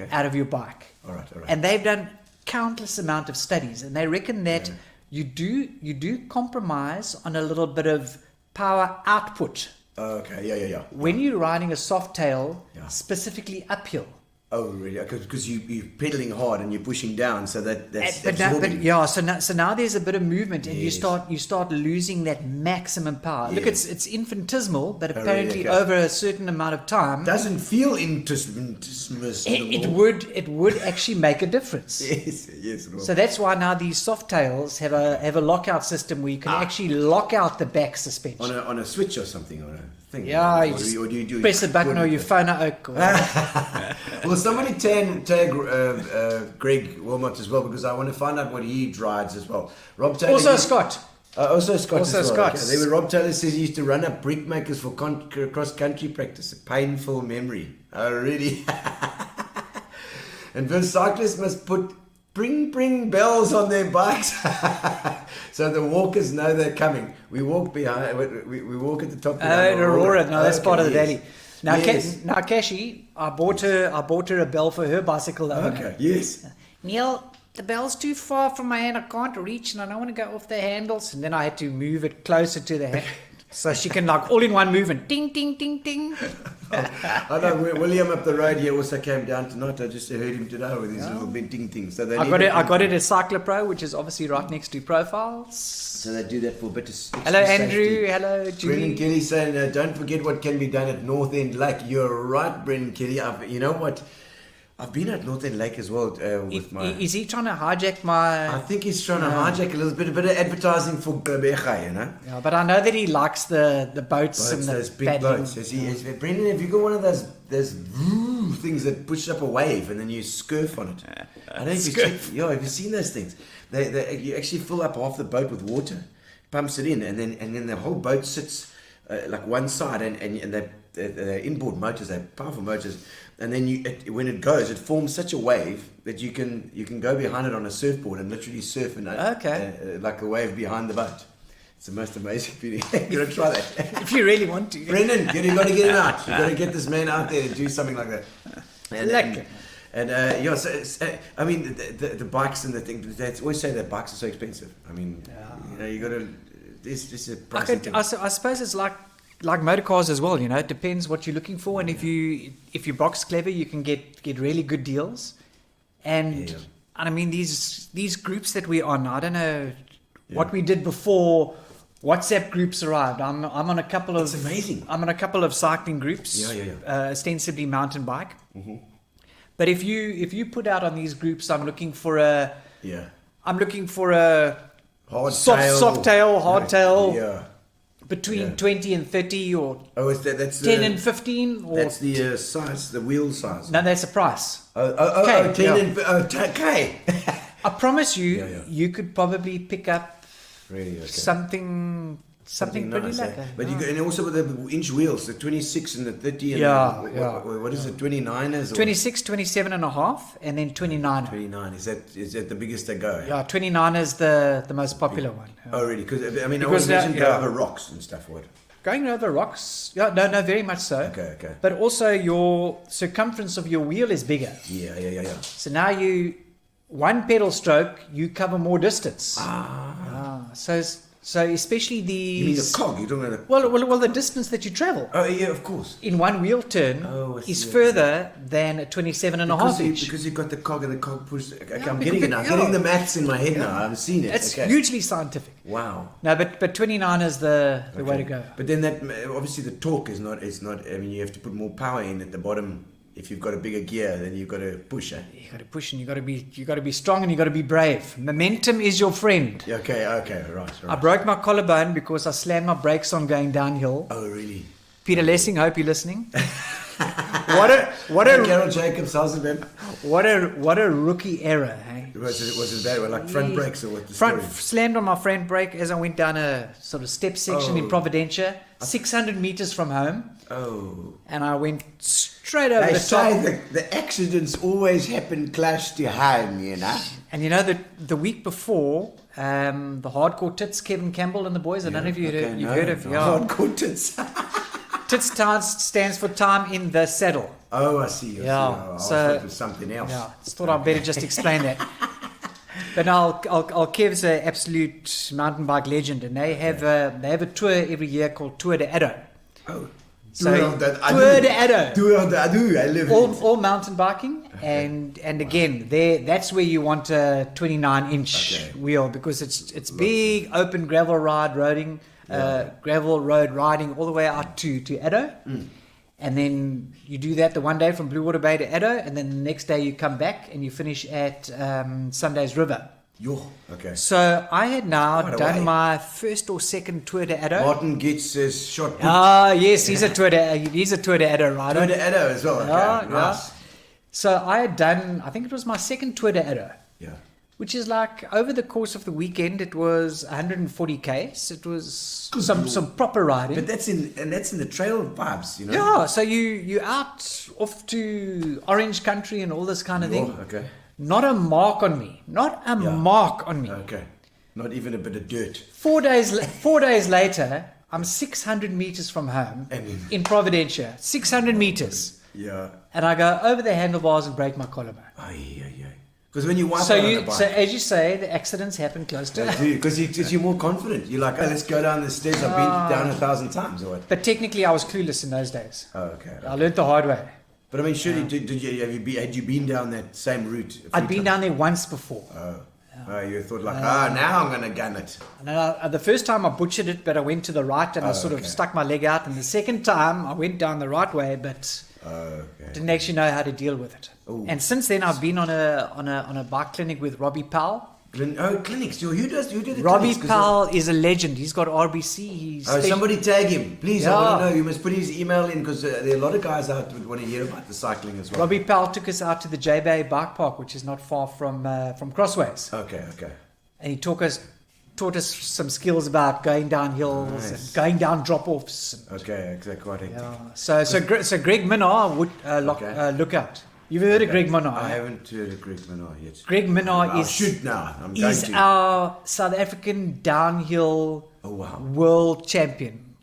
out of your bike. All right. And they've done countless amount of studies, and they reckon that you do compromise on a little bit of power output. Okay, yeah. When you're riding a softtail, specifically uphill. Oh, really? Because you're pedaling hard and you're pushing down, so that's But absorbing. yeah, so now there's a bit of movement, and Yes. you start losing that maximum power. Look, Yes. it's infinitesimal, but Oh, really? apparently Okay. over a certain amount of time, Doesn't feel interesting. it would actually make a difference. Yes. Rob. So that's why now these soft tails have a lockout system where you can actually lock out the back suspension. on a switch or something, or a thing. Yeah, or you just do you press the button or your phone oak. Well, somebody tag Greg Wilmot as well, because I want to find out what he rides as well. Rob Taylor. Also Scott. Also Scott. Also as well. Scott. Okay. There were Rob Taylor says he used to run up brickmakers for cross country practice. A painful memory. Oh, really? And those cyclists must put bring bells on their bikes so the walkers know they're coming. We walk behind. We walk at the top. Oh, Aurora. No, that's part of the yes. valley. Now, Yes. now, Kashi, I bought her a bell for her bicycle. The owner. Okay. Yes. Neil, the bell's too far from my hand. I can't reach, and I don't want to go off the handles. And then I had to move it closer to the hand, so she can like all in one movement. Ding, ding, ding, ding. I know William up the road here also came down tonight. I just heard him today with his little bending things. So they I got it at Cycler Pro, which is obviously right next to Profiles. So they do that for a bit of extra Hello, safety. Andrew. Hello, Brendan Julie. Kelly saying, don't forget what can be done at North End Lake. You're right, Brendan Kelly. You know what? I've been at North End Lake as well with my... Is he trying to hijack my? I think he's trying to hijack a little bit of advertising for Becha, you know? Yeah, but I know that he likes the boats and Boats, the those big paddling. boats. Brendan, have you got one of those things that push up a wave and then you scurf on it? I don't know if have you seen those things? You actually fill up half the boat with water, pumps it in, and then the whole boat sits like one side, and they're inboard motors, they're powerful motors, and then when it goes, it forms such a wave that you can go behind it on a surfboard and literally surf like a wave behind the boat. It's the most amazing feeling. You're gonna try that. If you really want to. Brendan, you've got to get him out. You've got to get this man out there to do something like that. I mean, the bikes and the thing. They always say that bikes are so expensive. I mean, you got to. This is a pricey thing. I suppose it's like motor cars as well. You know, it depends what you're looking for, and if you box clever, you can get really good deals. And I mean, these groups that we're on, I don't know what we did before WhatsApp groups arrived. I'm on a couple of. It's amazing. I'm on a couple of cycling groups. Ostensibly mountain bike. Mm-hmm. But if you put out on these groups, I'm looking for a soft-tail, hardtail, between 20 and 30, or that's 10 and 15, or that's the size, the wheel size. no, that's a price. 10 and K. I promise you, you could probably pick up Really, okay. something pretty nice, like that. But and also with the inch wheels, the 26 and the 30 and what is it, 29ers? 26, 27 and a half, and then 29. 29, is that the biggest they go? Yeah, 29 is the most popular one. Yeah. Oh, really? Because I Because always mentioned now- over rocks and stuff. What? Going over rocks, no, very much so. Okay. But also your circumference of your wheel is bigger. Yeah. So now one pedal stroke, you cover more distance. So especially these. You mean the cog? You're talking about Well, the distance that you travel Oh, yeah, of course. in one wheel turn Oh, I see, is I see. further than a 27 and a half inch. Because you've got the cog and the cog push. Okay, I'm because- getting it now. I'm getting the maths in my head now. I've seen it. It's okay. hugely scientific. Wow. No, but 29 is the way to go. But then that obviously the torque is not. I mean, you have to put more power in at the bottom. If you've got a bigger gear, then you've got to push. You got to push, and you got to be strong, and you got to be brave. Momentum is your friend. Okay, right. I broke my collarbone because I slammed my brakes on going downhill. Oh, really? Peter Lessing, hope you're listening. What a Carol Jacobs, how's it been? what a rookie error, hey? Was it bad? Like front brakes or what? The Front story? slammed on my front brake as I went down a sort of step section in Providencia, 600 meters from home, Oh. and I went straight over They the top. say the accidents always happen close to home, you know? And you know that the week before, the hardcore tits, Kevin Campbell and the boys, I don't know if you've heard of Hardcore tits. Tits stands for time in the saddle. Oh, I see. I Yeah, see. so- I thought it was something else. Yeah, I just thought I'd better just explain that. But now, Kev's an absolute mountain bike legend, and they have a tour every year called Tour de Addo. Oh. So, Tour Tour de Addo. Tour de Addo. I live All mountain biking, And again, that's where you want a 29-inch wheel, because it's big, open gravel road riding all the way out to Addo. And then you do that the one day from Blue Water Bay to Addo, and then the next day you come back and you finish at Sunday's River. Okay. So I had now done my first or second tour to Addo. Martin gets his shot. Yes, he's a tour to Addo rider. Tour to Addo as well. Okay, nice. So I had done, I think it was my second tour to Addo. Yeah. Which is like, over the course of the weekend, it was 140 Ks. It was some proper riding. But that's in the trail vibes, you know. Yeah, so you out off to Orange Country and all this kind of thing. Okay. Not a mark on me. Mark on me. Okay. Not even a bit of dirt. 4 days later, I'm 600 meters from home in Providencia. 600 meters. Yeah. And I go over the handlebars and break my collarbone. Because when you wipe So out on the bike, so as you say, the accidents happen close to because you're more confident. You're like, oh, let's go down the stairs. I've been down 1,000 times or what? But technically, I was clueless in those days. Oh, okay. I learned the hard way. But I mean, surely, had you been down that same route? I'd been down there once before. You thought like, now I'm going to gun it. And the first time I butchered it, but I went to the right and I sort of stuck my leg out. And the second time I went down the right way, but didn't actually know how to deal with it. Ooh. And since then, I've been on a bike clinic with Robbie Powell. Clinics. Who does the Robbie clinics? Powell is a legend. He's got RBC. Somebody tag him, please. I want to know. You must put his email in, because there are a lot of guys out who want to hear about the cycling as well. Robbie Powell took us out to the J Bay Bike Park, which is not far from Crossways. Okay. And he taught us some skills about going down hills and going down drop-offs. Okay, quite hectic. Yeah. So Greg Minnar would look out. You've heard of Greg Minnar? I haven't heard of Greg Minnar yet. Greg Minnar is our South African downhill world champion.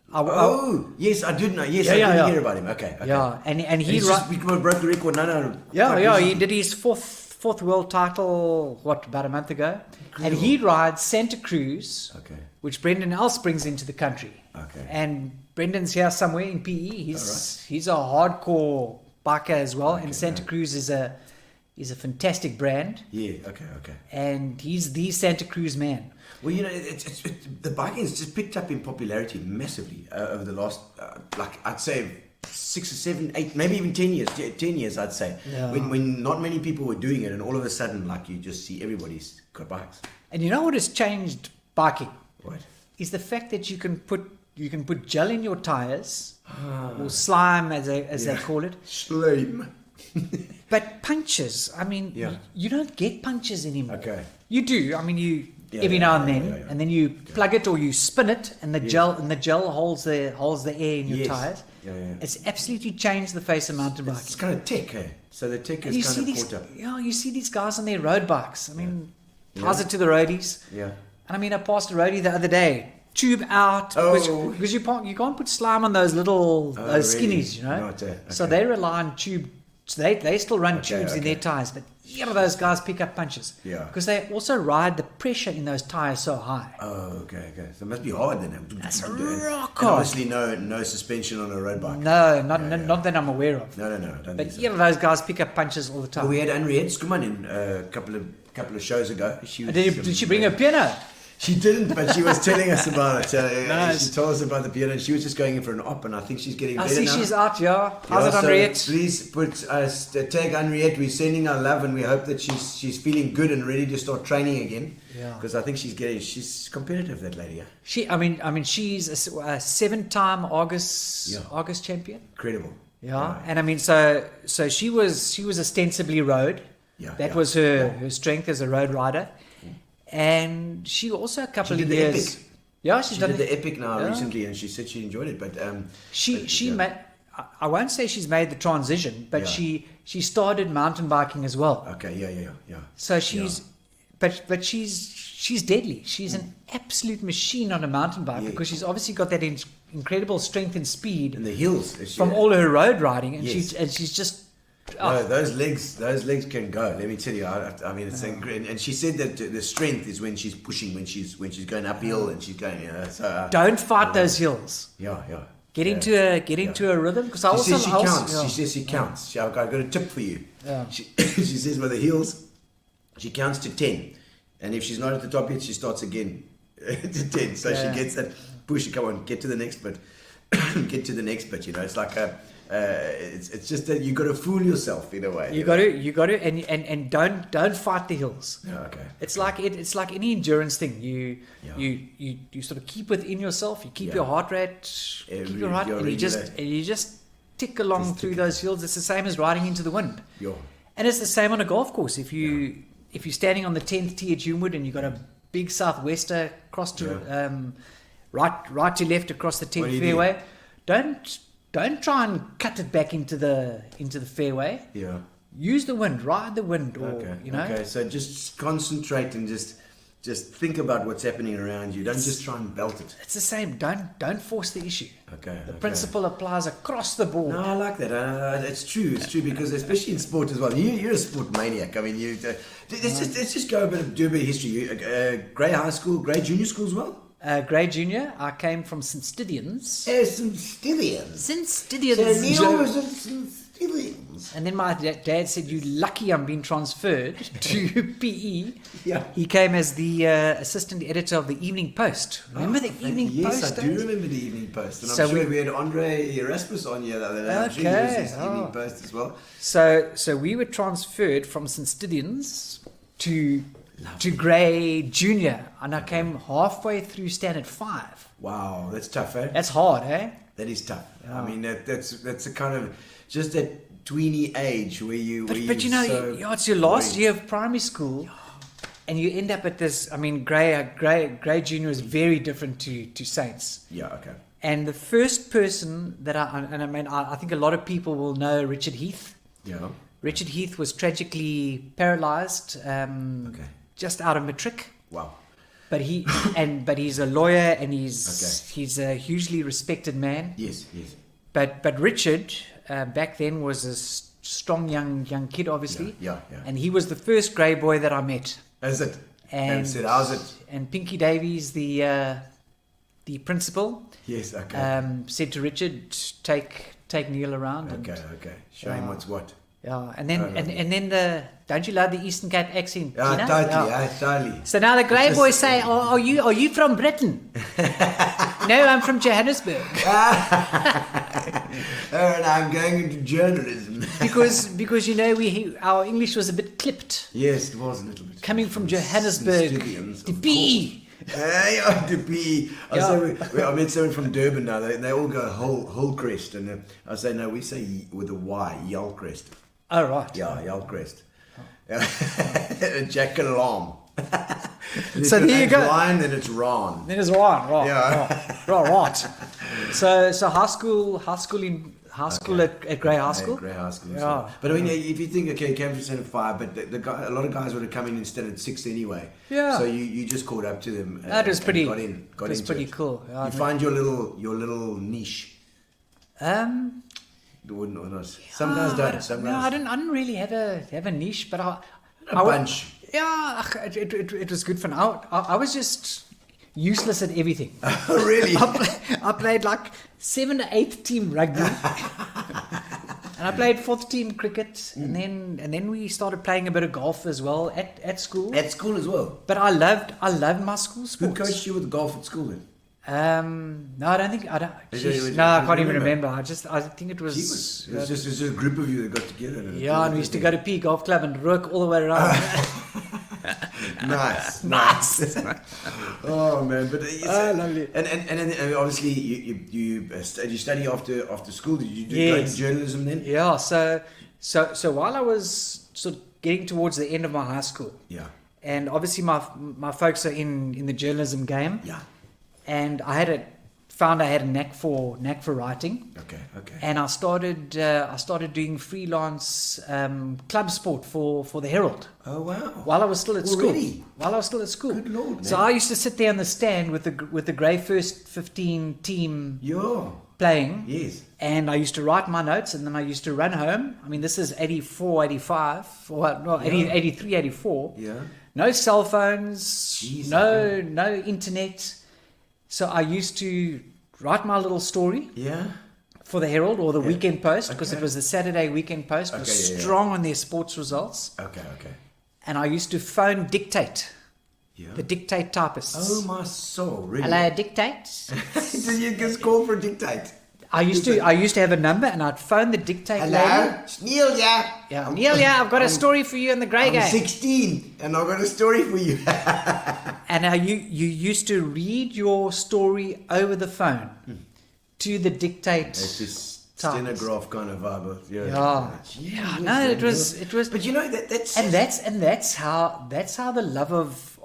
Yes, I did know. Yes, I did hear about him. Okay. Yeah, and he we broke the record. No. He did his fourth world title about a month ago. Incredible. And he rides Santa Cruz, which Brendan else brings into the country. Okay. And Brendan's here somewhere in PE. He's a hardcore biker as well, and Santa Cruz is a fantastic brand. Yeah, okay. And he's the Santa Cruz man. Well, you know, the biking has just picked up in popularity massively over the last, I'd say 6 or 7, 8, maybe even 10 years. 10 years, I'd say. Yeah. When not many people were doing it, and all of a sudden, you just see everybody's got bikes. And you know what has changed biking? What? Is the fact that you can put gel in your tires, or slime as they call it. Slime. But punctures, I mean, you don't get punctures anymore. Okay. You do. I mean, every now and then, and then you plug it or you spin it, and the gel holds the air in your tires. Yeah. It's absolutely changed the face of mountain biking. It's kind of tech, eh? So the tech is kind of caught up. Yeah, you see these guys on their road bikes. I mean, how's it to the roadies? Yeah. And I mean, I passed a roadie the other day. Tube out, because you can't put slime on those little those skinnies, you know. So they rely on tube. So they still run tubes in their tires, but those guys pick up punches. Yeah. Because they also ride the pressure in those tires so high. Oh, okay. So it must be hard then. That's rock hard. Obviously, no suspension on a road bike. No, not that I'm aware of. No. Don't but think so. Those guys pick up punches all the time. Well, we had Henriette Skuman in a couple of shows ago. Did she bring her piano? She didn't, but she was telling us about it. She told us about the piano, and she was just going in for an op, and I think she's getting better now. I see she's out, How's it, Henriette? So please tag Henriette. We're sending our love, and we hope that she's feeling good and ready to start training again. Yeah. Because I think she's competitive, that lady. Yeah. She's a 7-time Argus champion. Incredible. Yeah. And I mean, so she was ostensibly road. Yeah. That was her strength as a road rider. And she also a couple of years. Epic. Yeah, she did the Epic now recently, and she said she enjoyed it. But she made. I won't say she's made the transition, but she started mountain biking as well. Okay, yeah. So she's, but she's deadly. She's an absolute machine on a mountain bike because she's obviously got that incredible strength and speed in the hills from all her road riding, and she's just. No, those legs can go. Let me tell you. I mean, it's incredible. And she said that the strength is when she's pushing, when she's going uphill, and she's going. So don't fight those hills. Yeah. Get into a rhythm, because she says she counts. She says she counts. I've got a tip for you. Yeah. She says with the heels, she counts to 10. And if she's not at the top yet, she starts again to 10. So she gets that push, come on, get to the next bit. Get to the next bit, it's like it's just that you got to fool yourself in a way. You got to, and don't fight the hills. Yeah, okay. It's like any endurance thing. You sort of keep within yourself. You keep your heart rate, keep your heart, and you just tick along through those hills. It's the same as riding into the wind. Yeah. And it's the same on a golf course. If you're standing on the 10th tee at Junewood and you've got a big southwester across to right to left across the 10th fairway, don't try and cut it back into the fairway. Yeah. Use the wind, ride the wind, or Okay, so just concentrate and just think about what's happening around you. Don't just try and belt it. It's the same. Don't force the issue. Okay. The principle applies across the board. No, I like that. It's true. It's true because especially in sport as well. You're a sport maniac. I mean, let's just do a bit of history. Grey high school, grey junior school as well. Grey Junior, I came from St. Stidians. St. Stidians. St. Stidians. So Neil was at St. Stidians. And then my dad said, "You lucky I'm being transferred to PE." Yeah. He came as the assistant editor of the Evening Post. Remember the Evening Post? Yes, I do remember the Evening Post. And So I'm sure we had Andre Erasmus on here the other day. I'm sure he was his Evening Post as well. So we were transferred from St. Stidians to Grey Junior, and I came halfway through Standard 5. Wow, that's tough, eh? That's hard, eh? That is tough. I mean, that's a kind of just that tweeny age where you. But it's your last year of primary school, and you end up at this. I mean, Grey Junior is very different to Saints. Yeah. Okay. And the first person that I think a lot of people will know Richard Heath. Yeah. Richard Heath was tragically paralysed just out of matric. Wow. But he's a lawyer and he's a hugely respected man. Yes. But Richard back then was a strong young kid, obviously. Yeah. And he was the first grey boy that I met. Is it? And said, how's it? And Pinky Davies, the principal. Yes. Okay. Said to Richard, take Neil around. Okay. Show him what's what. Yeah, and then don't you love the Eastern Cape accent? Yeah, Gino? totally. So now the grey boys say, "Are you from Britain?" No, I'm from Johannesburg. And I'm going into journalism. because our English was a bit clipped. Yes, it was a little bit. Coming from Johannesburg to PE. To PE. I met someone from Durban now. They all go Hullcrest, and I say no. We say with a Y, Yalcrest. Oh right. Yeah, Yalcrest. Jack Alarm. So there you go. Ryan, then it's Ron. Then it's Ron. Right. Yeah. Right. So high school at Grey High School. Grey High School. Yeah. But I mean, if you think, okay, came from Standard 5, but a lot of guys would have come in instead of 6 anyway. Yeah. So you just caught up to them. That was pretty. Got into pretty it. cool. Yeah, you find your little niche. Wouldn't or not? Some guys don't. Some guys. No, I didn't really have a niche, but a bunch. Yeah, it was good fun. I was just useless at everything. Oh, really? I played like 7 to 8 team rugby, and I played 4th team cricket, and then we started playing a bit of golf as well at school. At school as well. But I loved my school sports. Who coached you with golf at school then? No, I don't think I can't even remember. I think it was. It was just a group of you that got together. And we used to go to P Golf Club and rook all the way around. Nice. Oh man, but lovely. And obviously you study after school. Did you go into journalism then? Yeah. So while I was sort of getting towards the end of my high school. Yeah. And obviously my folks are in the journalism game. Yeah. And I found I had a knack for writing. Okay. And I started doing freelance club sport for the Herald. Oh wow! While I was still at school. Good Lord, man. So I used to sit there on the stand with the Grey First 15 team playing. Yes. And I used to write my notes, and then I used to run home. I mean, this is 84, 85, or no, 83, 84. Yeah. No cell phones. Jeez, no internet. So I used to write my little story. Yeah. for the Herald or the Weekend Post, because Okay. it was the Saturday Weekend Post. It was Okay, yeah. strong on their sports results. Okay. And I used to phone dictate, Yeah. the dictate typists. Oh my soul, really? Hello, dictate. Did you just call for dictate? I used to have a number, and I'd phone the dictate lady. Hello, it's Neil, yeah. Yeah, Neil, yeah, I've got a story for you in the grey I'm game. 16, and I've got a story for you. And you used to read your story over the phone to the dictate. It's just typist. stenograph kind of vibe. Yeah. No, it was. But you know that's That's how the love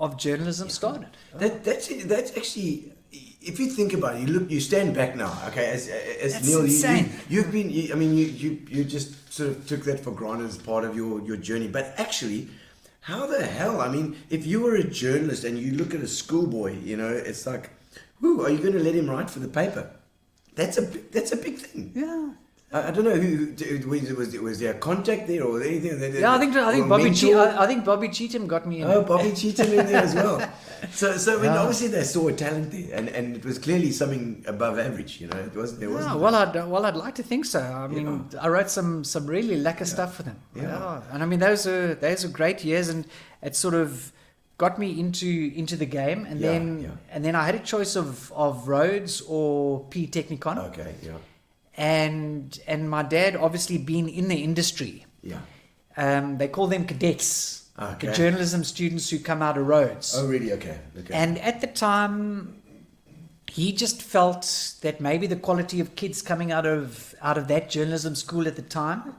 of journalism started. that's actually, if you think about it, you stand back now, okay, as That's Neil, insane. you just sort of took that for granted as part of your journey, but actually, how the hell, I mean, if you were a journalist and you look at a schoolboy, you know, it's like, who are you going to let him write for the paper? That's a big thing. Yeah. I don't know was there a contact there or anything? Yeah, I think or Bobby mentor? I think Bobby Cheatham got me in. Oh, Bobby Cheatham in there as well. So when obviously they saw a talent there, and it was clearly something above average. You know, it wasn't. There wasn't. Well, I'd like to think so. I mean, I wrote some really lacquer stuff for them. Yeah. And I mean, those are great years, and it sort of got me into the game, and then I had a choice of Rhodes or P Technicon. Okay. Yeah. And my dad, obviously being in the industry, they call them cadets, Okay. the journalism students who come out of Rhodes. Oh, really? Okay. And at the time, he just felt that maybe the quality of kids coming out of that journalism school at the time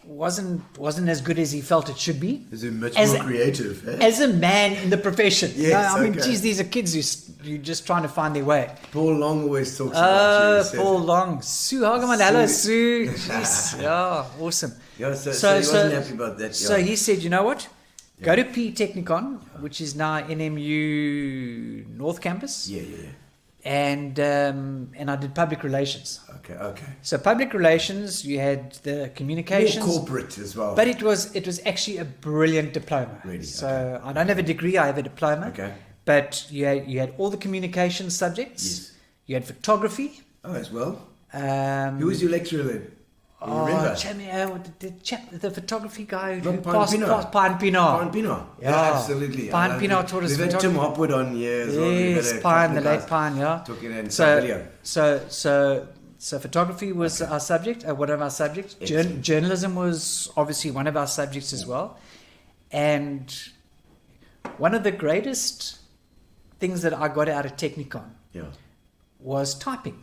wasn't as good as he felt it should be. Is it much more creative? Eh? As a man in the profession. Yes, I mean, okay. geez, these are kids you're just trying to find their way. Paul Long always talks about you. Says- Paul Long. Sue Hageman. Hello, Sue. Jeez. Yeah, awesome. Yeah, so he wasn't happy about that. So yeah. he said, you know what? Go to P Technicon, which is now NMU North Campus. Yeah. And I did public relations. Okay. So public relations, you had the communications. More corporate as well. But it was actually a brilliant diploma. Really? So Okay. I don't have a degree, I have a diploma. Okay. But you had all the communication subjects. Yes. You had photography. Oh, as well. Um, Who was your lecturer then? You remember? the photography guy Not who Pine passed Pino. Pine Pino. Pine Pino. Yeah. Absolutely. Pine Pino taught us We've had photography. Tim Hopwood on here as well. We've Yes, had a Pine, couple the of late guys Pine, yeah. talking in some video. So photography was our subject, one of our subjects. Journalism was obviously one of our subjects as well. And one of the greatest things that I got out of Technicon was typing.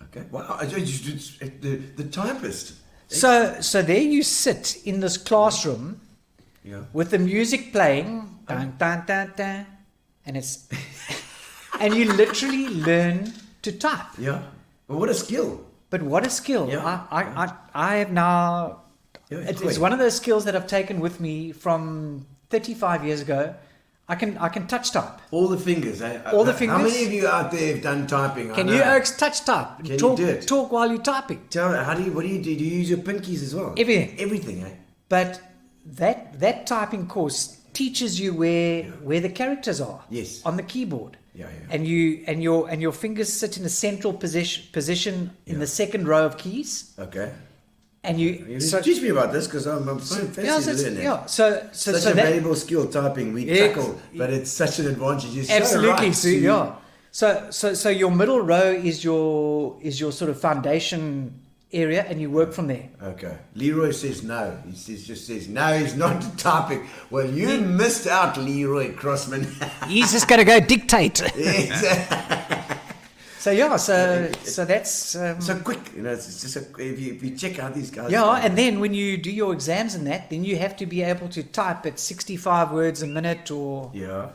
Okay. Wow. The typist. So there you sit in this classroom with the music playing, dun, dun, dun, dun, and it's and you literally learn to type. Yeah. Well, what a skill. But what a skill! Yeah. I have now. Yeah, It's one of those skills that I've taken with me from 35 years ago. I can touch type. All the fingers. Eh? All the How fingers. many of you out there have done typing? Can you Oaks touch type? Can you talk, do it? Talk while you're typing. Tell me, what do you do? Do you use your pinkies as well? Everything. Everything, eh? But that typing course teaches you where the characters are. Yes. On the keyboard. Yeah. And your fingers sit in a central position in the second row of keys. Okay. And teach me about this because I'm so fascinated to learn that. So such a valuable skill, typing. We chuckle, but it's such an advantage. It's absolutely, so right. So your middle row is your sort of foundation area, and you work from there. Okay. Leroy says no. He just says no. He's not typing. Well, you missed out, Leroy Crossman. He's just going to go dictate. Exactly. So that's so quick. You know, it's just if you check out these guys. Yeah, and then when you do your exams and that, then you have to be able to type at 65 words a minute or. Yeah.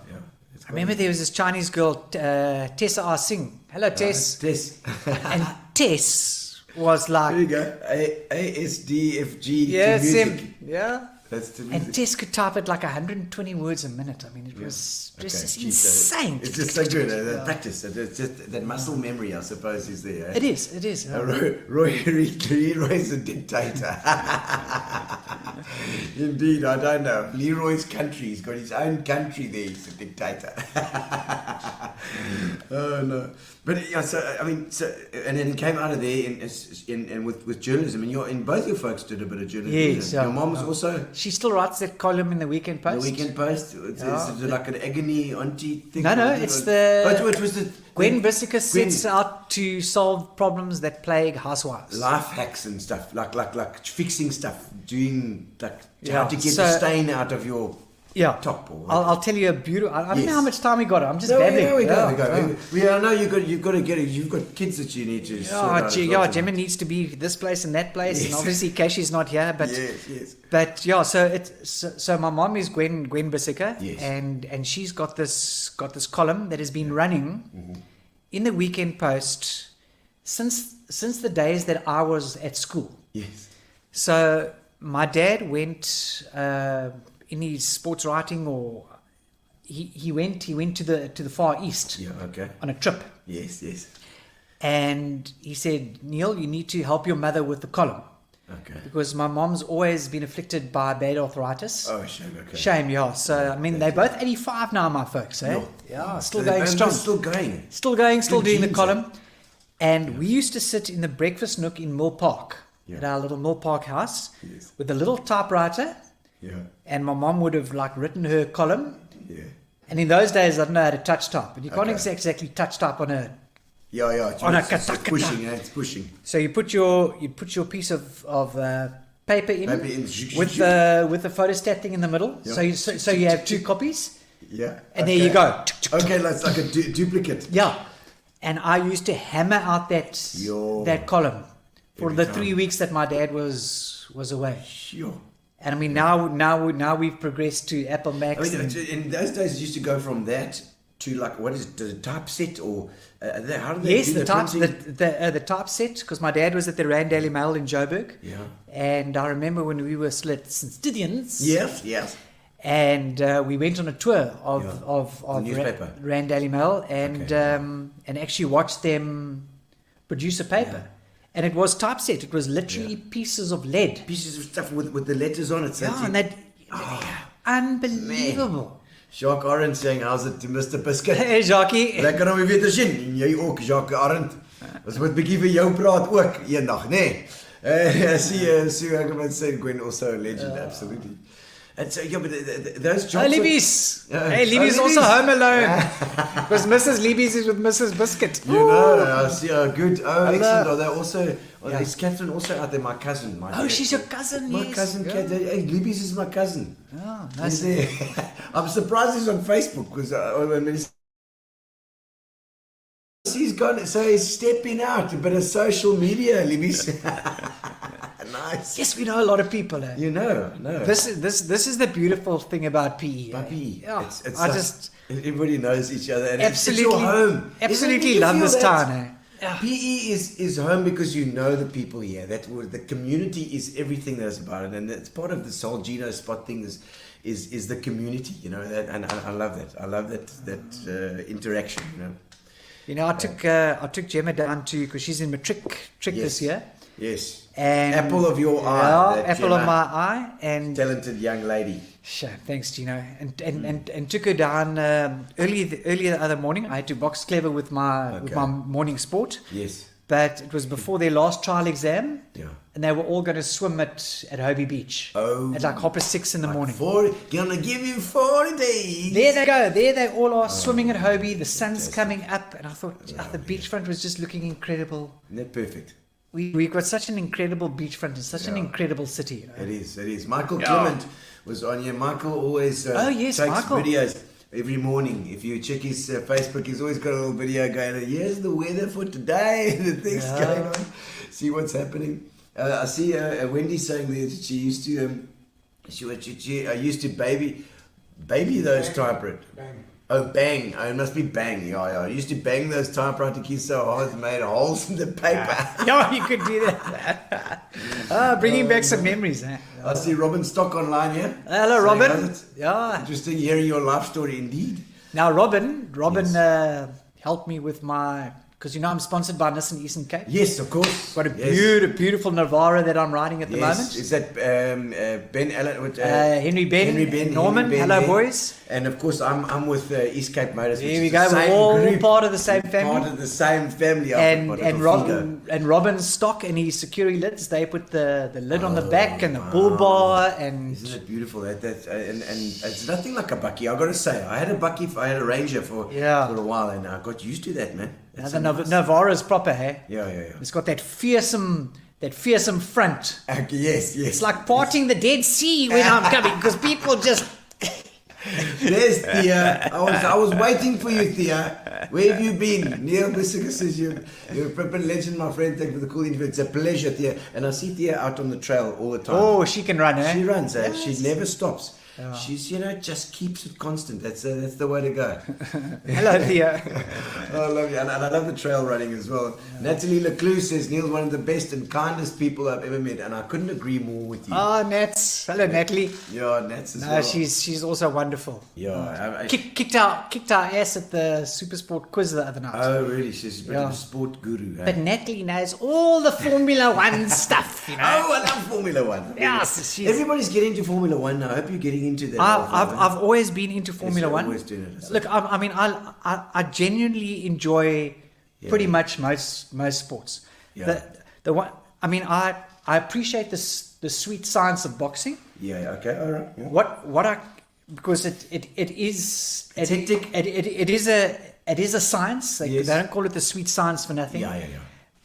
I remember there was this Chinese girl, Tessa R. Singh. Hello, Tess. Tess. And Tess was like. There you go. A S D F G. Yeah, music. Yeah. That's the And music. Tess could type at like 120 words a minute. I mean, it was just insane. It's just so good. That practice. It's just that muscle memory, I suppose, is there. It is. Leroy's a dictator. Indeed, I don't know. Leroy's country. He's got his own country there. He's a dictator. Oh, no. But, yeah, so, I mean, and then he came out of there with journalism. And both your folks did a bit of journalism. Yes. Your mom was also... She still writes that column in the Weekend Post. The Weekend Post? Is it like an agony auntie thing? No, it's the... Oh, it was the... Gwen Bisseker sets out to solve problems that plague housewives. Life hacks and stuff, like fixing stuff, doing how to get the stain out of your top. Or I'll tell you a beautiful. I don't know how much time we got. I'm just babbling. Yeah, we go. I know you've got to get it. You've got kids that you need to sort out. Gemma needs to be this place and that place, and obviously Cashy's not here. But yes. But so my mom is Gwen Bisseker, and she's got this column that has been running in the Weekend Post since the days that I was at school. Yes. So my dad went in his sports writing, or he went to the Far East. Yeah. Okay. On a trip. Yes. And he said, Neil, you need to help your mother with the column. Okay. Because my mom's always been afflicted by bad arthritis. Oh, shame. Okay. Shame, yeah. So, I mean, they're both 85 now, my folks, eh? No. Yeah, still going strong. Still going. Still doing the column. And we used to sit in the breakfast nook in Mill Park, at our little Mill Park house, with a little typewriter. Yeah. And my mom would have, written her column. Yeah. And in those days, I didn't know how to touch type. And you can't exactly touch type on a... It's pushing. It's pushing. So you put your piece of paper in with the photostat thing in the middle. Yeah. So you have two copies. Yeah. And there you go. Okay, that's like a duplicate. Yeah. And I used to hammer out that column for the 3 weeks that my dad was away. Sure. And I mean now we've progressed to Apple Macs. I mean, in those days, it used to go from that to what is it, the typeset, or how do they do the typeset, because my dad was at the Rand Daily Mail in Joburg. Yeah. And I remember when we were still at St. Stithians. Yes. And we went on a tour of the newspaper. Rand Daily Mail, and actually watched them produce a paper. Yeah. And it was typeset. It was literally pieces of lead. Pieces of stuff with the letters on it. So unbelievable. Jacques Arendt saying, how's it to Mr. Biscuit? Hey, Jackie. Lekker om je weer te zien. En jy ook, Jacques Arendt. Ons moet 'n bietjie vir jou praat ook eendag, nee. See, I can say Gwen also a legend, absolutely. And so, but those jobs... Libby's! Libby's also home alone. Because Mrs. Libby's is with Mrs. Biscuit. You know, I see a good... Oh, excellent. Are they also... Is Catherine also out there? My cousin. She's your cousin, my cousin, Catherine. Hey, Libby's is my cousin. Oh, nice. I'm surprised he's on Facebook, because he's gone, so he's stepping out, a bit of social media, Libby's. Nice. Yes, we know a lot of people. You know. This is the beautiful thing about PE. About PE. Yeah. It's everybody knows each other, and absolutely, it's your home. Absolutely love this town. Yeah. PE is home because you know the people here. The community is everything that's about it, and it's part of this whole Gino spot thing is the community. You know that, and I love that. I love that interaction. You know, I took Gemma down to, because she's in matric this year. Yes. And apple of your eye. Apple of my eye, and talented young lady. Sure, thanks, Gino. And took her down early the other morning. I had to box clever with my morning sport. Yes. But it was before their last trial exam. Yeah. And they were all going to swim at Hobie Beach. Oh. At 6:30 in the morning. Gonna give you 40 days. There they go. There they all are swimming at Hobie. The sun's coming up, and I thought the beachfront was just looking incredible. Isn't that perfect? We've got such an incredible beachfront and such an incredible city. You know? It is. Michael Clement was on here. Michael always takes videos every morning. If you check his Facebook, he's always got a little video going, here's the weather for today, the things going on. See what's happening. I see Wendy saying that she used to, she used to baby those typewriters. Oh, bang. Oh, it must be bang. Yeah. I used to bang those typewriter keys so hard it made holes in the paper. Yeah, you could do that. Bringing back some memories. Eh? I see Robin Stock online here. Hello, Saying, Robin. "How's it?" Yeah. Interesting hearing your life story indeed. Now, Robin Yes. helped me with my, because I'm sponsored by Nissan Eastern Cape. Yes, of course. Got a Yes. beautiful Navara that I'm riding at the Yes. moment. Is that Ben Allen? With, Henry Ben, Norman. Henry Ben, Hello, yeah. boys. And of course, I'm with East Cape Motors. Here which we is go. the same We're all group, part of the same family. Part of the same family. And Robin's stock and his security lids, they put the lid on the back and the bull bar and Isn't it beautiful? And it's nothing like a bucky. I got to say, I had a bucky. I had a Ranger for a while, and I got used to that, man. now the Navara's proper, hey? Yeah. It's got that fearsome front. Yes. It's like parting the Dead Sea when I'm coming, because people just. There's Thea. I was waiting for you, Thea. Where have you been? Neil Bisseker says you're a proper legend, my friend. Thank you for the cool interview. It's a pleasure, Thea. And I see Thea out on the trail all the time. Oh, she can run, eh? She runs, eh? Yes. She never stops. Yeah. She's, just keeps it constant. That's the way to go. Hello, Thea. I love you. And I love the trail running as well. Natalie Leclue says, Neil's one of the best and kindest people I've ever met. And I couldn't agree more with you. Nats. Hello, Natalie. Yeah, Nats as No, well. she's also wonderful. Yeah. Kicked our ass at the Supersport quiz the other night. Oh, really? She's a bit of Yeah. a sport guru. Eh? But Natalie knows all the Formula One stuff, you know. Oh, I love Formula One. Yes, she's- Everybody's getting into Formula One now. I hope you're getting into that. I've always been into Formula you're One. always doing it. Look, I genuinely enjoy pretty much most sports. Yeah. The one, I appreciate the sweet science of boxing. Yeah. Okay. All right. Yeah. What I, because it is It's hectic. it is a science. They Yes. don't call it the sweet science for nothing. Yeah.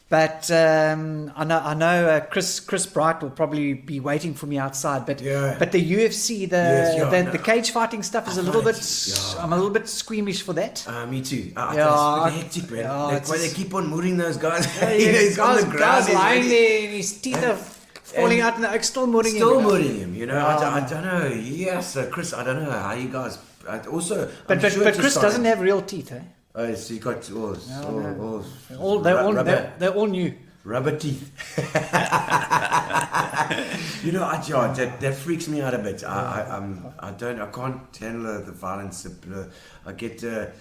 But I know Chris Bright will probably be waiting for me outside. But Yeah. but the UFC, the cage fighting stuff is a little bit. Yeah. I'm a little bit squeamish for that. Me too. Yeah, It's pretty hectic, man. yeah, That's why they it's- keep on mooring those guys. He's He's on the ground. guys he's lying ready. there and his teeth are falling out, and they're still mooring him. Still you know. mooring him. Yeah. I don't know. Yes, Chris. I don't know how you guys. Also, But I'm sure but it's a Chris sign. doesn't have real teeth, eh? Oh, so you got They're all new. rubber teeth. That freaks me out a bit. I can't handle the violence. I get a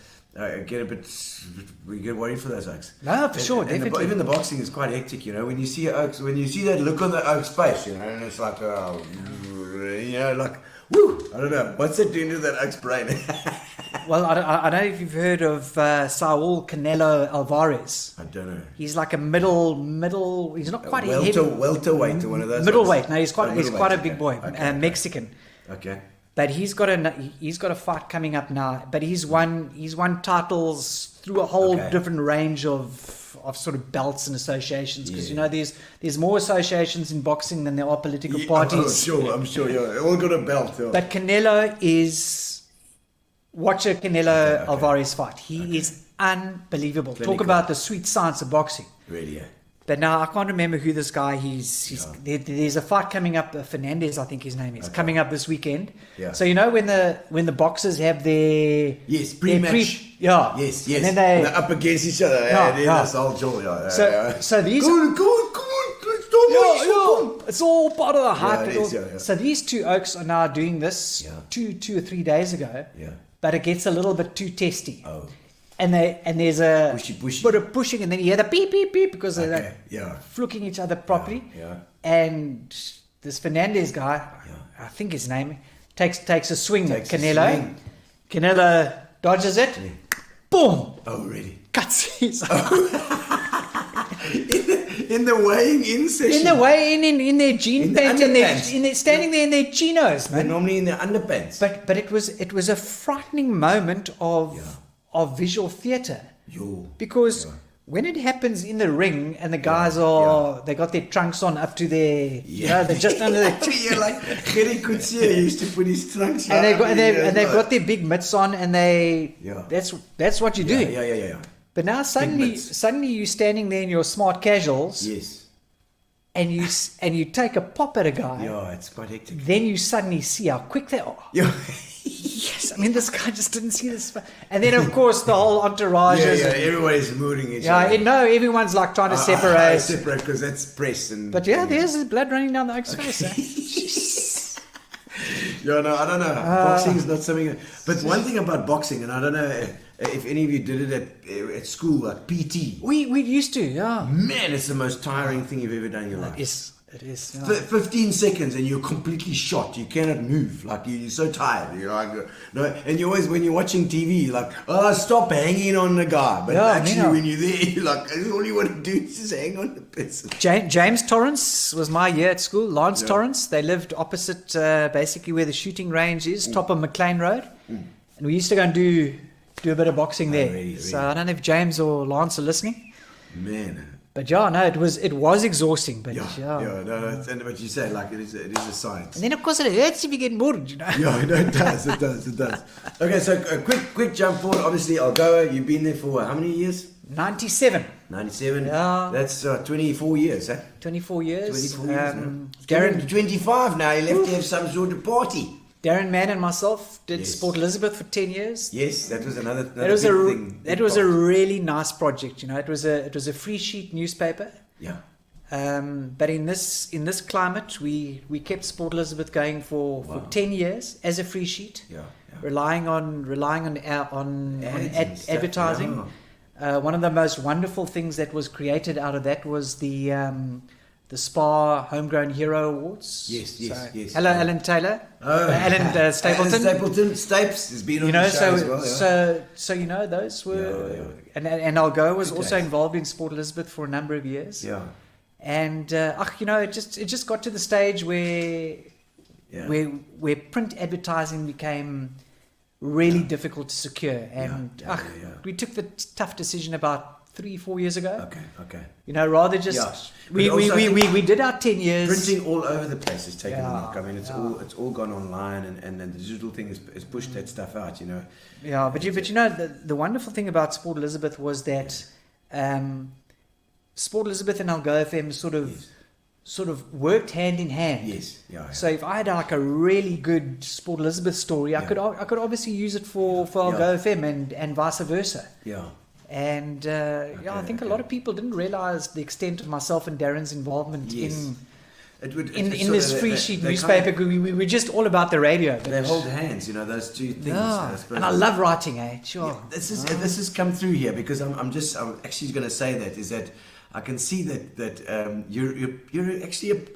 bit. We get worried for those oaks. No, for sure, definitely. Even the boxing is quite hectic. When you see oaks, when you see that look on the oak's face, and it's like, like, woo. I don't know what's it doing to that oak's brain. Well, I don't know if you've heard of Saul Canelo Alvarez. I don't know. He's like a middle. He's not quite a heavy. Welterweight or one of those. Middleweight. ones. No, he's quite a middleweight, big boy. Okay. Mexican. Okay. But he's got a fight coming up now. But he's won titles through a whole Okay. different range of sort of belts and associations, because there's more associations in boxing than there are political parties. I'm sure. Yeah, all got a belt. Yeah. But Canelo is. Watch a Canelo Alvarez fight. He is unbelievable. Clinical. Talk about the sweet science of boxing. Really, yeah. But now I can't remember who this guy. There's a fight coming up. Fernandez, I think his name is, coming up this weekend. Yeah. So when the boxers have their pre-match. Yes. and then they're up against each other. Yeah. That's all joy. So these. Come on, It's all part of the hype. it is, yeah. So these two oaks are now doing this two or 3 days ago. Yeah. But it gets a little bit too testy. Oh. And there's a Pushy. bit of pushing, and then you hear the beep beep beep because they're Okay, like yeah. fluking each other properly. Yeah. And this Fernandez guy, I think his name, takes a swing at Canelo. Canelo dodges it. Boom! Oh, really? Cuts his In the weighing in session. in the way in their jean In the pants, and underpants. they're standing there in their chinos, They're man. normally in their underpants. But it was a frightening moment of visual theatre, because when it happens in the ring and the guys they got their trunks on up to their they're just under their Yeah, like Gerry Coetzee used to put his trunks and they've right got their big mitts on, and that's what you do. Yeah. But now suddenly you're standing there in your smart casuals, Yes. and you take a pop at a guy. Yeah, it's quite hectic. Then you suddenly see how quick they are. Yeah. Yes, this? I mean, this guy just didn't see this. And then, of course, the whole entourage. Everybody's mooring each other. Everyone's like trying to separate. Separate because that's press. But there's his blood running down the oak's face. I don't know. Boxing is not something. But one thing about boxing, and I don't know if any of you did it at school, like PT. We used to, yeah. Man, it's the most tiring thing you've ever done in your life. It is. 15 seconds and you're completely shot. You cannot move. Like you're so tired. You're like, no. And you always, when you're watching TV, you're like, stop hanging on the guy. But when you're there, you're like, all you want to do is just hang on the person. James Torrance was my year at school. Lawrence Torrance. They lived opposite, basically where the shooting range is, top of McLean Road. And we used to go and do a bit of boxing there. Really. So I don't know if James or Lance are listening. Man. But it was exhausting. But but you say like it is a science. And then of course it hurts if you get bored, you know. It does. Okay, so a quick jump forward. Obviously, Algoa, you've been there for how many years? 97. 97. Yeah. That's 24 years, eh? 24 years. 24 years. Darren, 25 now. You left to have some sort of party. Darren Mann and myself did Sport Elizabeth for 10 years. Yes, that was another big thing. That was a really nice project. You know, it was a free sheet newspaper. Yeah. But in this climate, we kept Sport Elizabeth going for 10 years as a free sheet. Yeah. Relying on advertising. Yeah. One of the most wonderful things that was created out of that was the SPAR Homegrown Hero Awards. Yes. Hello, Alan Taylor. Alan Stapleton. Stapes has been on the show as well. So those were... And Algoa was also involved in Sport Elizabeth for a number of years. Yeah. And, it just got to the stage where print advertising became really difficult to secure. And we took the tough decision about 3-4 years ago. Okay. Rather just we did our 10 years. Printing all over the place is taking a knock. I mean, it's all gone online, and then the digital thing has pushed that stuff out. Yeah, but the wonderful thing about Sport Elizabeth was that Sport Elizabeth and AlgoaFM sort of worked hand in hand. Yes. Yeah. So if I had like a really good Sport Elizabeth story, I could obviously use it for AlgoaFM and vice versa. Yeah. And I think a lot of people didn't realize the extent of myself and Darren's involvement in this free sheet newspaper. We were just all about the radio. They hold hands, those two things. And I love writing, Sure. Yeah, this has come through here because I'm actually going to say that is that I can see that you're actually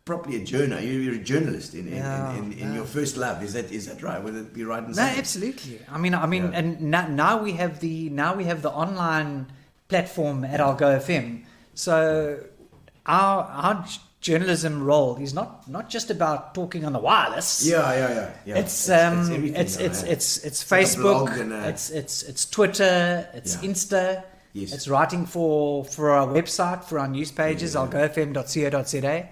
properly a journalist. You're a journalist in your first love. Is that right? Would it be right in saying? No, absolutely. I mean, and now we have the online platform at AlgoaFM. So our journalism role is not just about talking on the wireless. Yeah. It's Facebook. It's Twitter. It's Insta. Yes. It's writing for our website, for our news pages, algoafm.co.za.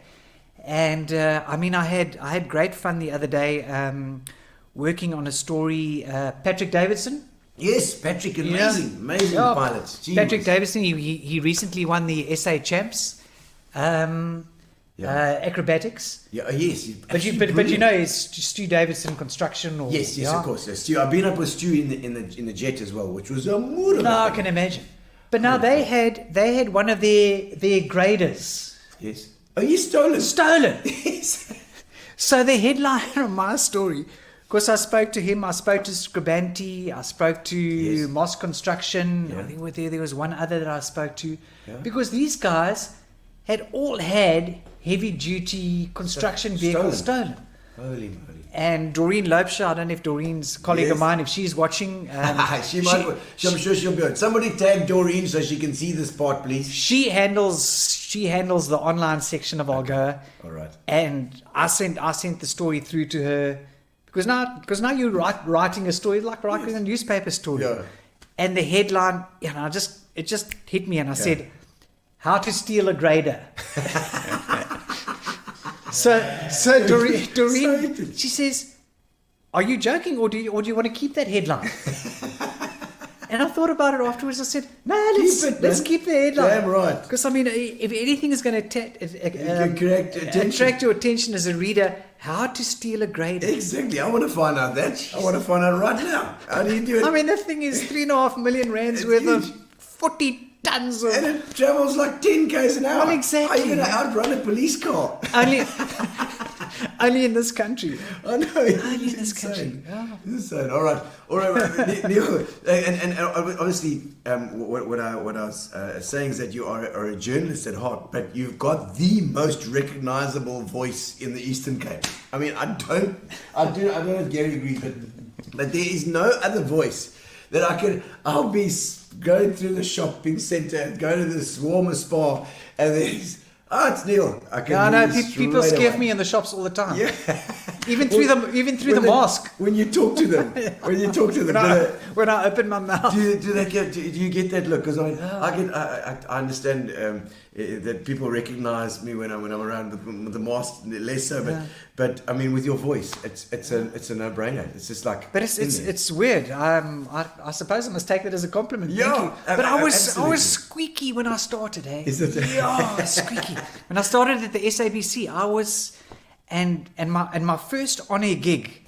And I had great fun the other day working on a story. Patrick Davidson. Yes, Patrick, amazing pilot. Gee, Patrick Davidson. He recently won the SA Champs. Acrobatics. Yeah. Yes. But it's Stu Davidson Construction. Or, yes, of course. Stu. I've been up with Stu in the jet as well, which was a mood. No, I can imagine. But now they had one of their graders. Yes. Oh, you stolen. Yes. So the headliner of my story, because I spoke to him, I spoke to Scribanti, I spoke to Moss Construction. Yeah. I think there was one other that I spoke to, because these guys had all had heavy duty construction vehicles stolen. Holy moly. And Doreen Lopeshaw, I don't know if Doreen's a colleague of mine, if she's watching. She might. I'm sure she'll be on. Somebody tag Doreen so she can see this part, please. She handles the online section of Algoa. All right. And I sent the story through to her because now you're writing a story like writing a newspaper story. Yeah. And the headline, it just hit me, and I said, "How to steal a grader." So Doreen, she says, "Are you joking, or do you want to keep that headline?" And I thought about it afterwards. I said, "No, let's keep the headline." Damn right. Because if anything is going to attract your attention as a reader, how to steal a grader. Exactly. I want to find out that. I want to find out right now. How do you do it? I mean, the thing is 3.5 million rands It's worth of huge. 40 tons of... And it travels like 10 k's an hour. Well, exactly. How are you going to outrun a police car? Only in this country. I know. Only in this country. Yeah. It's insane. All right. Neil, and obviously, what I was saying is that you are a journalist at heart, but you've got the most recognizable voice in the Eastern Cape. I mean, I don't know if Gary agrees, but there is no other voice that I'll be going through the shopping centre, go to this warmer spa, and there's, it's Neil. People scare me in the shops all the time. Yeah. Even through the mask. When you talk to them, When I open my mouth. do you get that look? Because I understand that people recognize me when I'm around with the mask, less so. But I mean, with your voice, it's a no-brainer. It's just like. But it's weird. I suppose I must take that as a compliment. Yeah, Thank you. But I was absolutely. squeaky when I started. Hey, Is it? Yeah, squeaky. When I started at the SABC, I was, and my first on-air gig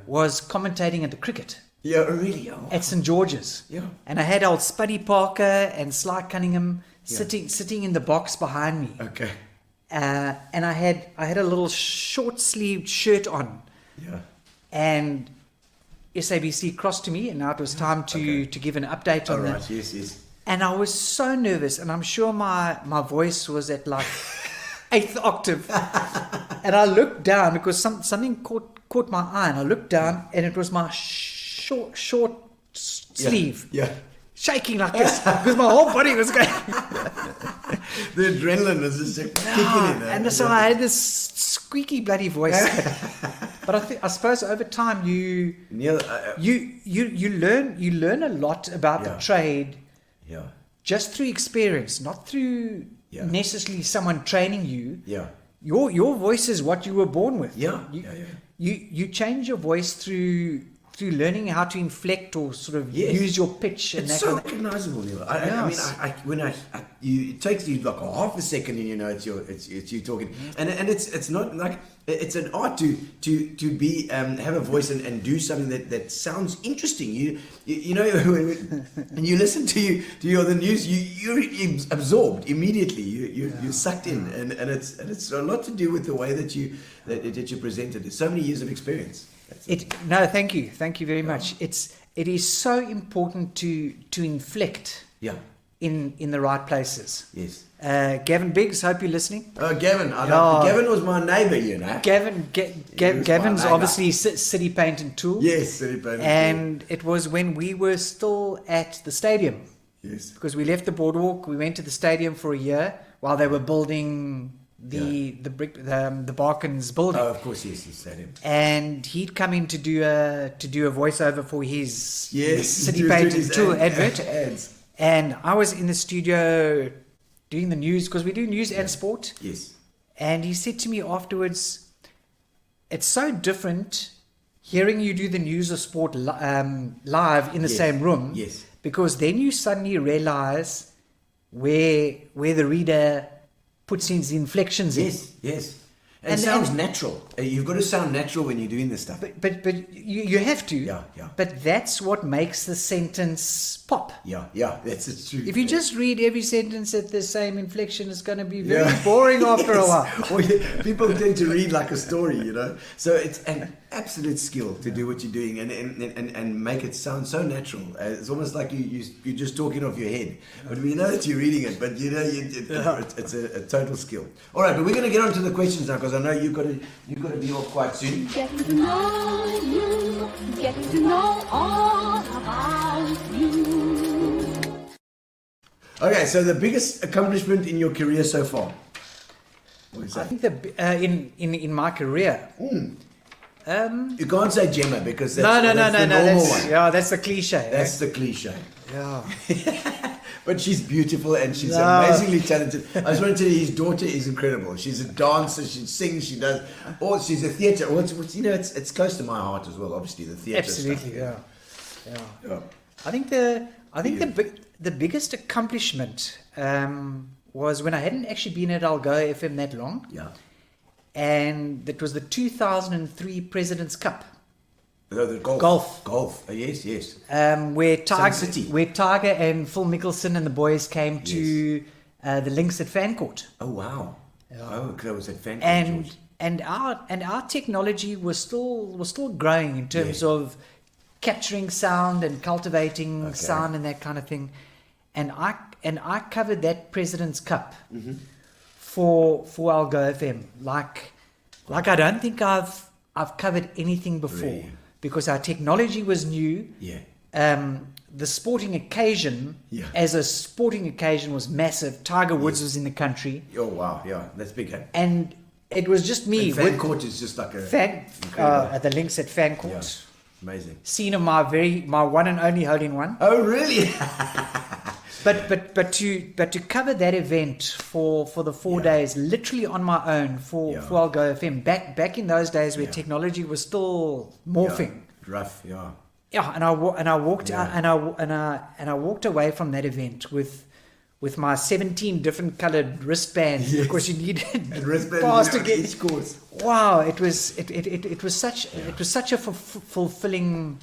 was commentating at the cricket. Yeah, really. Oh. At St George's. Yeah. And I had old Spuddy Parker and Sly Cunningham sitting in the box behind me. Okay. And I had a little short-sleeved shirt on. Yeah. And SABC crossed to me, and now it was time to give an update on that. Right. Yes. And I was so nervous, and I'm sure my voice was at like 8th octave. And I looked down because something caught my eye, and I looked down, and it was my short sleeve. Yeah. Shaking like this because my whole body was going. The adrenaline was just kicking in there. And so I had this squeaky bloody voice. But I suppose over time you learn a lot about the trade. Yeah. Just through experience, not through necessarily someone training you. Yeah. Your voice is what you were born with. Yeah. You change your voice through learning how to inflect or sort of use your pitch. And It's so recognizable, Neil. It takes you like a half a second, and you know it's you talking, and it's not like it's an art to be have a voice and do something that sounds interesting. You know when you listen to the news, you're absorbed immediately. You're sucked in, and it's a lot to do with the way that you present it. There's so many years of experience. Thank you very much. It is so important to inflect in the right places. Yes. Gavin Biggs, hope you're listening. Oh, Gavin! Gavin was my neighbour, you know. Gavin's obviously City Paint and Tool. Yes, City Paint and And it was when we were still at the stadium. Yes. Because we left the boardwalk, we went to the stadium for a year while they were building the Barkins building. Oh, of course, yes, stadium. And he'd come in to do a voiceover for his City doing Paint his and Tool ad- advert. ads. And I was in the studio doing the news, because we do news and sport. Yes. And he said to me afterwards, it's so different hearing you do the news or sport live in the same room. Yes. Because then you suddenly realize where the reader puts in the inflections in. Yes. And it sounds natural. You've got to sound natural when you're doing this stuff. But you have to. Yeah. But that's what makes the sentence pop. Yeah, that's true. If you just read every sentence at the same inflection, it's going to be very boring after a while. Well, people tend to read like a story, you know. So it's an absolute skill to do what you're doing and make it sound so natural. It's almost like you're just talking off your head. But we know that you're reading it, but you know it's a total skill. All right, but we're going to get on to the questions now, because I know you've got to be off quite soon. Get to know you, get to know all about you. Okay, so the biggest accomplishment in your career so far? What is I that? think in my career. You can't say Gemma, because No. that's the normal one. That's the cliche. That's the cliche. Yeah. But she's beautiful and she's amazingly talented. I just want to tell you, his daughter is incredible. She's a dancer, she sings, she does, or she's a theatre. It's close to my heart as well. Obviously, the theatre. Absolutely, stuff. yeah. I think the biggest accomplishment was when I hadn't actually been at AlgoaFM that long. Yeah. and that was the 2003 President's Cup. The golf. Golf. Golf. Yes, yes. Where City. Tiger and Phil Mickelson and the boys came to the links at Fancourt. Oh, wow. Oh, that was at Fancourt. And our technology was still growing in terms of capturing sound and cultivating sound and that kind of thing. And I covered that President's Cup for AlgoaFM like I don't think I've covered anything before. Really? Because our technology was new. Yeah. The sporting occasion, as a sporting occasion, was massive. Tiger Woods was in the country. Oh, wow. Yeah, that's big, huh? And it was just me. And Fancourt is just like a... At the links at Fancourt. Yeah. Amazing. Seen my one and only hole-in-one. Oh, really? But to cover that event for the 4 days, literally on my own for AlgoaFM, back in those days where technology was still morphing. Rough, yeah. Yeah, and I walked out and I walked away from that event with my 17 different coloured wristbands because you needed bars to get each course. Wow, it was such a fulfilling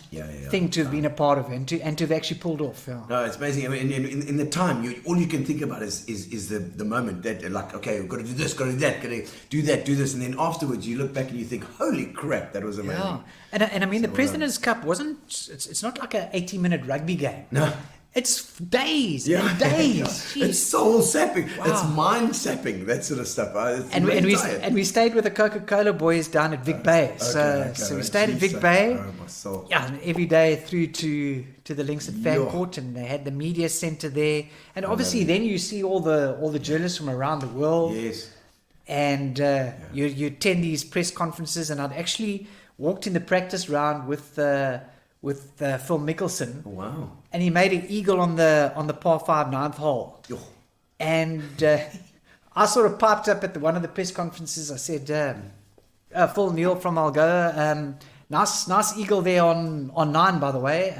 thing to have been a part of and to have actually pulled off. Yeah. No, it's amazing. I mean, in the time, all you can think about is the moment that, like, okay, we've got to do this, got to do that, got to do that, do this, and then afterwards you look back and you think, holy crap, that was amazing. Yeah, and I mean, the President's Cup wasn't. It's not like a 80-minute rugby game. No. It's days and days. It's soul sapping. Wow. It's mind sapping. That sort of stuff. And we stayed with the Coca-Cola boys down at Vic Bay. So we stayed at Vic Bay. Oh, my soul. Yeah, and every day through to the links at Fancourt, and they had the media centre there. And obviously, then you see all the journalists from around the world. Yes. And you attend these press conferences, and I'd actually walked in the practice round with Phil Mickelson. Oh, wow. And he made an eagle on the par 5 9th hole. Yo. And I sort of piped up at one of the press conferences. I said, Phil, Neil from Algoa, nice eagle there on 9, by the way.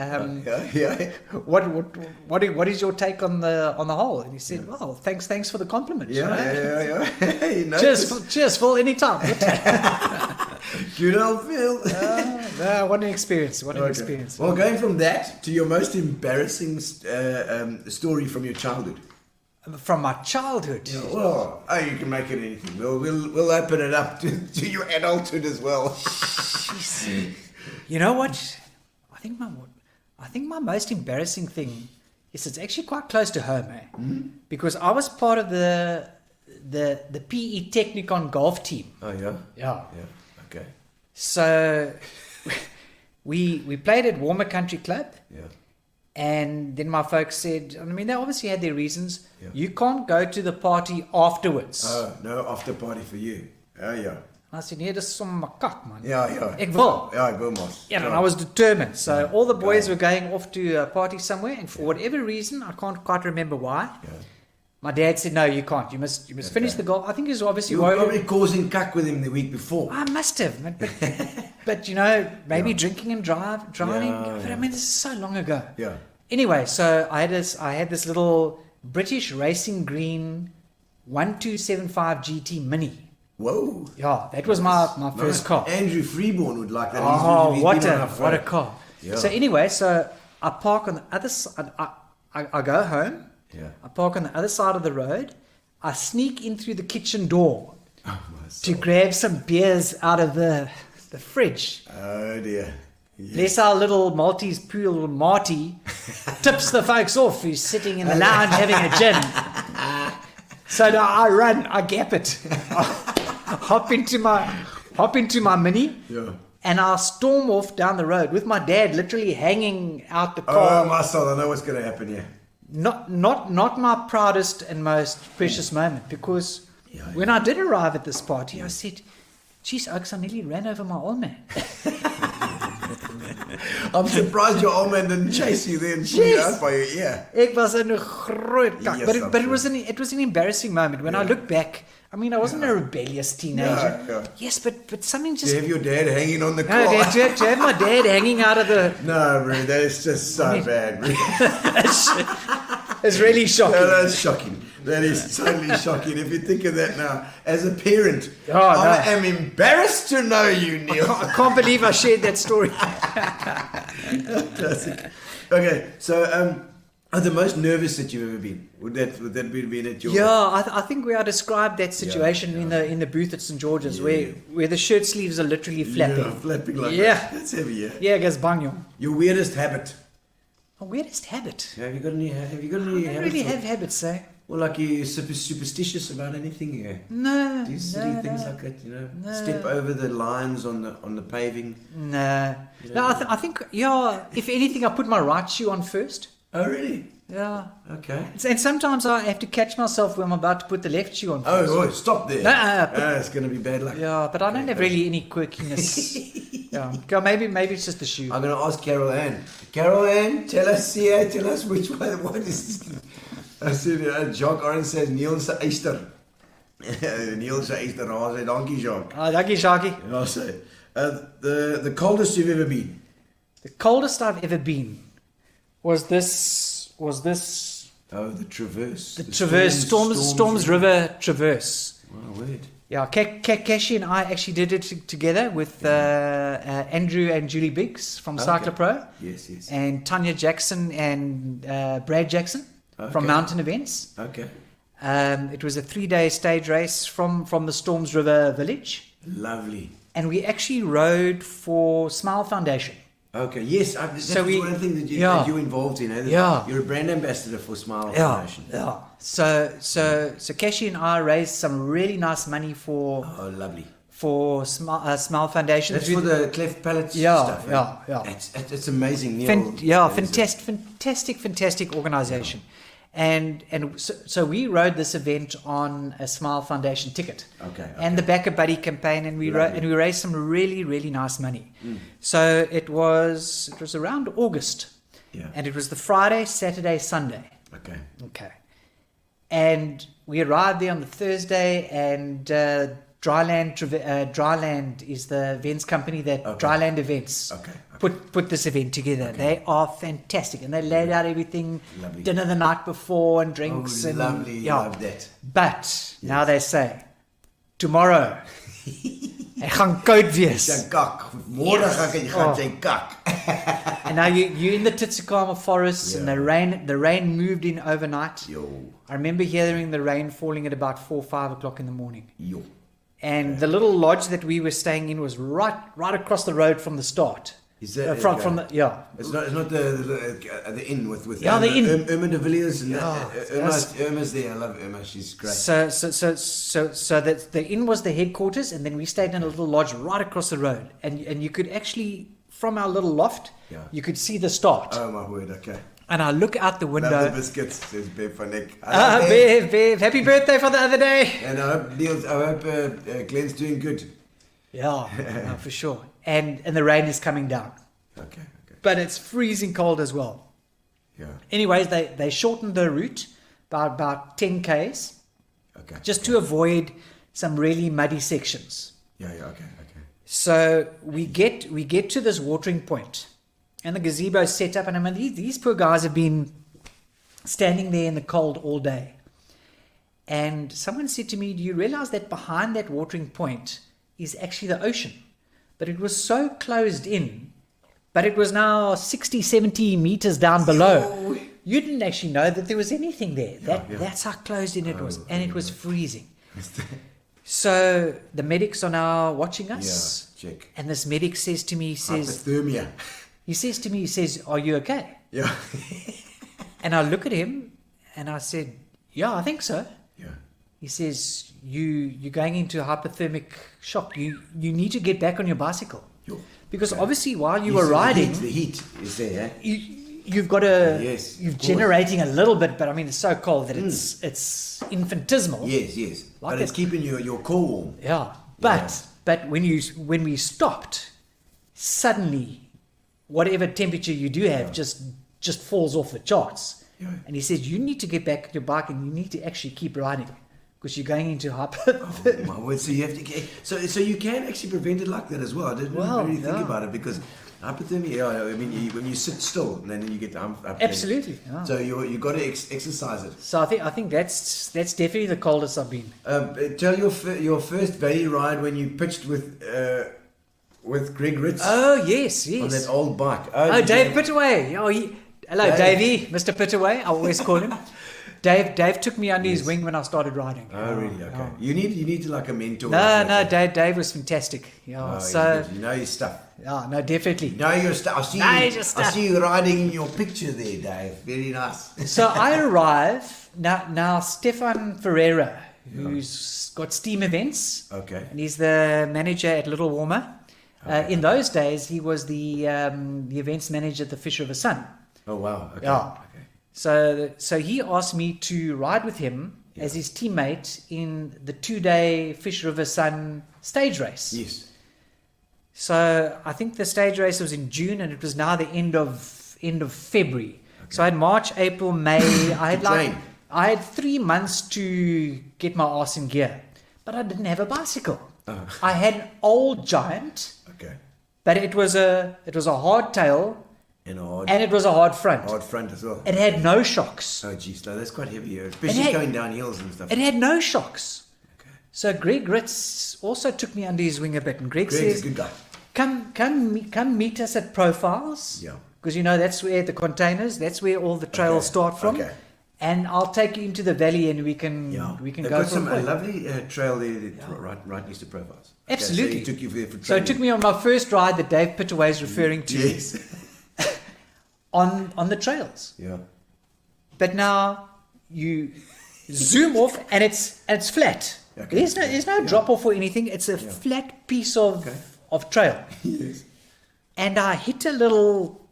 What is your take on the hole? And he said, well, thanks for the compliment. Yeah. Cheers, Phil, anytime. Good old Phil. What an experience. Experience. Well, going from that to your most embarrassing story from your childhood. From my childhood? Yeah, well, you can make it anything. We'll open it up to your adulthood as well. You know what? I think my most embarrassing thing is it's actually quite close to home, Mm-hmm. Because I was part of the PE Technicon golf team. Oh yeah. Yeah. Okay. So we played at Warmer Country Club. Yeah. And then my folks said, I mean, they obviously had their reasons. Yeah. You can't go to the party afterwards. Oh, no after party for you. Oh, yeah. I said, nee, dis som my kak, man. Ja. Ek wil. Ja, ek wil mos. Yeah, and I was determined. So all the boys were going off to a party somewhere, and for whatever reason, I can't quite remember why. Yeah. My dad said, no, you can't. You must finish the golf. I think he was obviously... You were probably causing kak with him the week before. I must have. But maybe drinking and driving. But I mean, this is so long ago. Yeah. Anyway, so I had this little British Racing Green 1275 GT Mini. Whoa. Yeah, that was my first car. Andrew Freeborn would like that. Oh, what a car. Yeah. So anyway, I park on the other side. I go home. Yeah. I park on the other side of the road. I sneak in through the kitchen door to grab some beers out of the fridge. Oh, dear. Yes. Bless our little Maltese poodle, Marty, tips the folks off who's sitting in the lounge having a gin. So now I run, I gap it, hop into my Mini, and I'll storm off down the road with my dad literally hanging out the car. Oh, my son, I know what's going to happen here. Not my proudest and most precious moment, because when I did arrive at this party, I said, geez, Oaks, I nearly ran over my old man. I'm surprised your old man didn't chase you then. Yes. By you. Yeah. Ek was in 'n groot kak. But it was an embarrassing moment. When I look back, I mean, I wasn't a rebellious teenager. Yeah. Yes, but something just... To have your dad hanging on the car. No, to have my dad hanging out of the... No, bro, that is just so bad, bro. It's really shocking. No, that's shocking. That is totally shocking. If you think of that now, as a parent, Oh, I no. am embarrassed to know you, Neil. I can't believe I shared that story. Classic. Okay, so the most nervous that you've ever been? Would that be been at your? Yeah, I think we are described that situation in the booth at St George's where the shirt sleeves are literally flapping. Yeah, flapping like Yeah. that. That's heavy, yeah. Yeah, it goes bang. Your weirdest habit? A weirdest habit. Have you got any? Have you got I any? don't habits really or- have habits, eh? Well, like you superstitious about anything? Yeah. No, Do silly no, things no. like that, you know? No. Step over the lines on the paving. No. No, I think, yeah, if anything, I put my right shoe on first. Oh, really? Yeah. Okay. And sometimes I have to catch myself when I'm about to put the left shoe on first. Oh, stop there. No, It's going to be bad luck. yeah, but I don't have really any quirkiness. Yeah. Go, maybe it's just the shoe. I'm going to ask Carol Ann. Carol Ann, tell us which one. What is this? I said, Jacques Orange says Neil se Easter. Neil se Easter. I say, donkey Jacques. Dankie, Sharky. And I say, the coldest you've ever been? The coldest I've ever been was this Oh, the Traverse. the Traverse Storms River Traverse. Oh, weird. Yeah, Kashi and I actually did it together with Andrew and Julie Biggs from Cycler Pro, Yes, yes. and Tanya Jackson and Brad Jackson from Okay. Mountain Events. Okay. It was a 3-day stage race from the Storms River village, Lovely. and we actually rode for Smile Foundation. Okay, yes, that's So we- one thing that yeah. you're involved in. Eh? Yeah. You're a brand ambassador for Smile Yeah, Foundation. yeah. So Kashi and I raised some really nice money for Oh, lovely. Smile Foundation. That's for the cleft palate Yeah, stuff. Eh? yeah. It's amazing, Neil. Fantastic organization. And so we rode this event on a Smile Foundation ticket, Okay, and the Backer Buddy campaign, and we raised some really nice money. So it was around August, Yeah. and it was the Friday, Saturday, Sunday. Okay. And we arrived there on the Thursday, and Dryland is the events company that Dryland Events put this event together. They are fantastic, and they laid out everything, Lovely. dinner the night before and drinks. Oh, and lovely. Love that. But now they say, tomorrow, ek gaan koud wees. Sy kak. Môre gaan jy gaan sy kak. And now you're in the Titsukama forest, and the rain moved in overnight. Yo. I remember hearing the rain falling at about 4 or 5 o'clock in the morning. Yo. And the little lodge that we were staying in was right across the road from the start. Is that from the It's not the inn with Yeah, the inn. Irma de Villiers and that's- Irma's there. I love Irma. She's great. So that the inn was the headquarters, and then we stayed in a little lodge right across the road, and you could actually, from our little loft, you could see the start. Oh my word. Okay. And I look out the window. Love the biscuits, says Bev van Eck. Bev, happy birthday for the other day. And I hope Glenn's doing good. Yeah, no, for sure. And the rain is coming down. Okay. But it's freezing cold as well. Yeah. Anyways, they shortened the route by about 10 k's, Okay. just to avoid some really muddy sections. Yeah. Okay. So we get to this watering point, and the gazebo's set up, and I mean these poor guys have been standing there in the cold all day. And someone said to me, "Do you realize that behind that watering point is actually the ocean?" But it was so closed in, but it was now 60, 70 meters down below. You didn't actually know that there was anything there. That's how closed in it was, and it was freezing. So the medics are now watching us. Yeah, check. And this medic says to me, Hypothermia. he says, "Are you okay?" Yeah. And I look at him and I said, "Yeah, I think so." Yeah. He says, you're going into hypothermic shock. You need to get back on your bicycle. Because obviously while you were riding, The heat is there, eh? you've got a, Yes, you're of course. generating a little bit, but I mean, it's so cold that it's infinitesimal. Yes. Like But it's it. keeping your core warm. Yeah. But when we stopped, suddenly whatever temperature you do have just falls off the charts. Yeah. And he says, you need to get back on your bike and you need to actually keep riding because you're going into hypothermia. My word, so you have to so you can actually prevent it like that as well. I didn't really think about it because Hypothermia, yeah. I mean, when you sit still, and then you get hypothermia. Absolutely. Yeah. So you got to exercise it. So I think that's definitely the coldest I've been. Tell your first valley ride when you pitched with Greg Ritz. Oh yes. On that old bike. Oh, Dave Pittaway. Hello, Dave. Davey, Mr. Pittaway. I always call him. Dave took me under his wing when I started riding. Oh, really? Okay. Yeah. You need to like a mentor. No, Dave was fantastic. Yeah. Oh, So you know your stuff. yeah, no, definitely. You know your stuff. I see you riding in your picture there, Dave. Very nice. So I arrive now. Stefan Ferreira, who's got Steam Events. Okay. And he's the manager at Little Warmer. Okay. In those days, he was the events manager at the Fish River Sun. Oh wow. Okay. Yeah. Okay. So he asked me to ride with him as his teammate in the 2-day Fish River Sun stage race. Yes. So I think the stage race was in June, and it was now the end of February. Okay. So I had March, April, May. I had 3 months to get my ass in gear, but I didn't have a bicycle. Oh. I had an old Giant, Okay. but it was a hard tail And it was a hard front. hard front as well. It had no shocks. Oh geez, no, that's quite heavy, especially going down hills and stuff. It had no shocks. Okay. So Greg Ritz also took me under his wing a bit, and Greg's Greg's a good guy. come meet us at Profiles. Yeah. Because that's where the containers, that's where all the trails start from. Okay. And I'll take you into the valley, and we can They've go got for a lovely trail there right next to Profiles. Okay, Absolutely. so he took you there for training. So it took me on my first ride that Dave Pittaway is referring to. Yes. on the trails. Yeah. But now you zoom off, and it's flat. Okay. There's no drop off or anything. It's a flat piece of trail. Yes. And I hit a little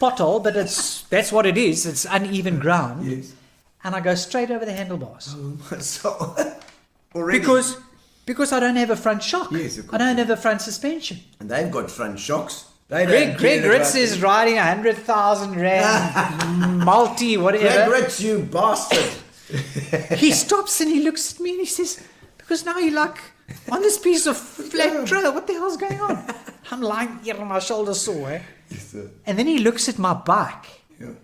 pothole, but that's what it is. It's uneven ground. Yes. And I go straight over the handlebars. Oh my soul. Already. Because I don't have a front shock. Yes, of course. I don't have a front suspension. And they've got front shocks. They Greg Ritz is riding 100,000 rand multi whatever. Greg Ritz, you bastard. He stops and he looks at me and he says, because now you're like on this piece of flat trail, what the hell's going on? I'm lying here on my shoulder sore. Eh? Yes, sir. And then he looks at my bike. Yeah.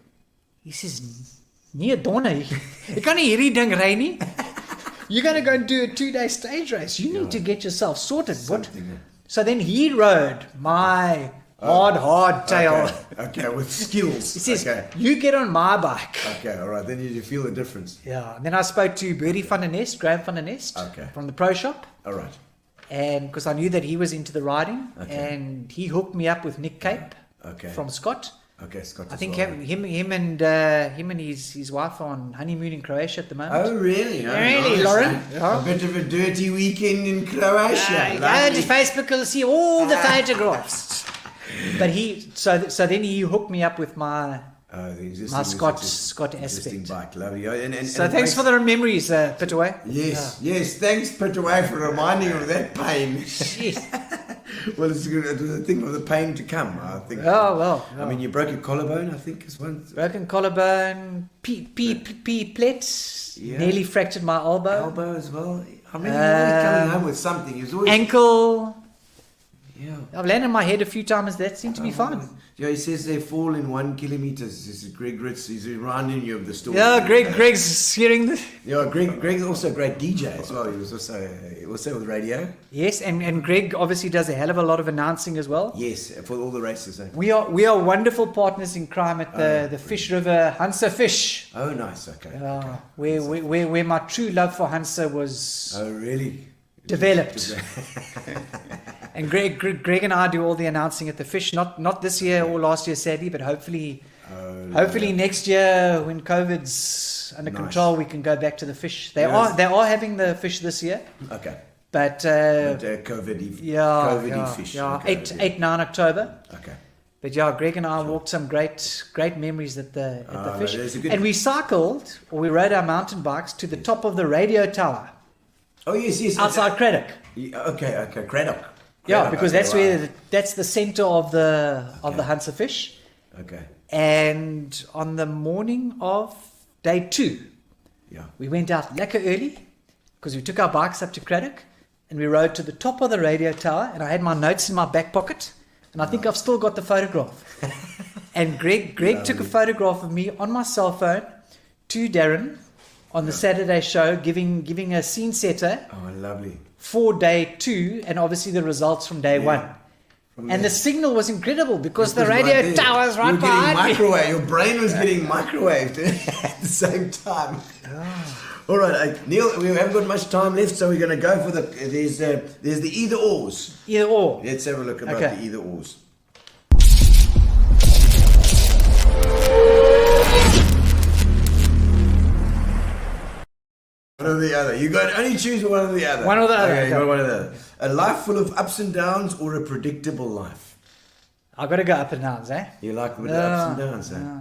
He says, nee, Donna, you can't hierdie ding ry nie. You're going to go and do a 2-day stage race. You need to get yourself sorted. What? So then he rode my hard tail. Okay, with skills. He says, you get on my bike. Okay, all right. Then you feel the difference. Yeah. And then I spoke to Bertie van der Nest, Graham van der Nest, from the Pro Shop. All right. And because I knew that he was into the riding, and he hooked me up with Nick Cape from Scott. Okay, Scott. I think him and his wife are on honeymoon in Croatia at the moment. Oh, really? Oh, Really, nice, Lauren? eh? Yeah. A bit of a dirty weekend in Croatia. Go to Facebook, you'll see all the photographs. But so then he hooked me up with my Scott existing Aspect. bike. Lovely. And So thanks for the memories, Pittaway. Yes. Thanks, Pittaway, for reminding me of that pain. Well, it's a thing of the pain to come, I think. Oh, well. I mean, you broke your collarbone, I think, as one. Broken collarbone, plate, nearly fractured my elbow as well. I mean, you're always coming home with something. You're always... Ankle. Yeah. I've landed my head a few times. That seemed to be fine. Yeah, he says they fall in 1 kilometer. This is Greg Ritz. He's reminding you of the story. Yeah, Greg's hearing the... Yeah, Greg's also a great DJ as well. He was also with radio. Yes, and Greg obviously does a hell of a lot of announcing as well. Yes, for all the races. Eh? We are wonderful partners in crime at the Fish River Hansa Fish. Oh, nice. Okay. Where my true love for Hansa was... Oh, really? Developed. And Greg and I do all the announcing at the Fish. Not this year or last year, sadly, but hopefully next year when COVID's under control, we can go back to the Fish. They are having the Fish this year. Okay. But COVID Fish. Yeah, 8-9 October. Okay. But yeah, Greg and I walked some great memories at the Fish. And we cycled, or we rode our mountain bikes to the top of the radio tower. Oh, yes. Outside Craddock. Okay, Craddock. Yeah, because that's the center of the Hansa Fish. Okay. And on the morning of day 2, we went out lekker early because we took our bikes up to Craddock and we rode to the top of the radio tower, and I had my notes in my back pocket And I think I've still got the photograph. And Greg took a photograph of me on my cell phone to Darren on the Saturday show, giving a scene setter Oh, lovely. for day 2 and obviously the results from day 1. And the signal was incredible because the radio tower's right behind me. Microwave. Your brain was getting microwaved at the same time. All right, Neil, we haven't got much time left, so we're going to go for there's the either ors. Either or. Let's have a look about the either ors. One or the other. You got only choose one or the other. One or the other. Okay, you got one or the other. A life full of ups and downs or a predictable life? I've got to go up and downs, eh? You like with the ups and downs, eh?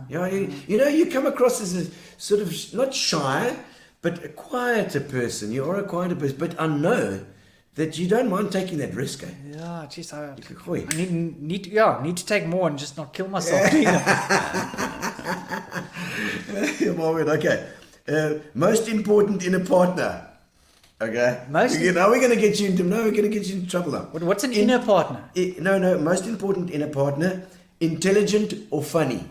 Yeah, you come across as a sort of not shy, but a quieter person. You are a quieter person, but I know that you don't mind taking that risk, eh? Yeah, geez, I Oi. need to take more and just not kill myself. Okay. Most important in a partner. Okay. Now we're going to get you into trouble now. What's an inner partner? No. Most important in a partner: intelligent or funny.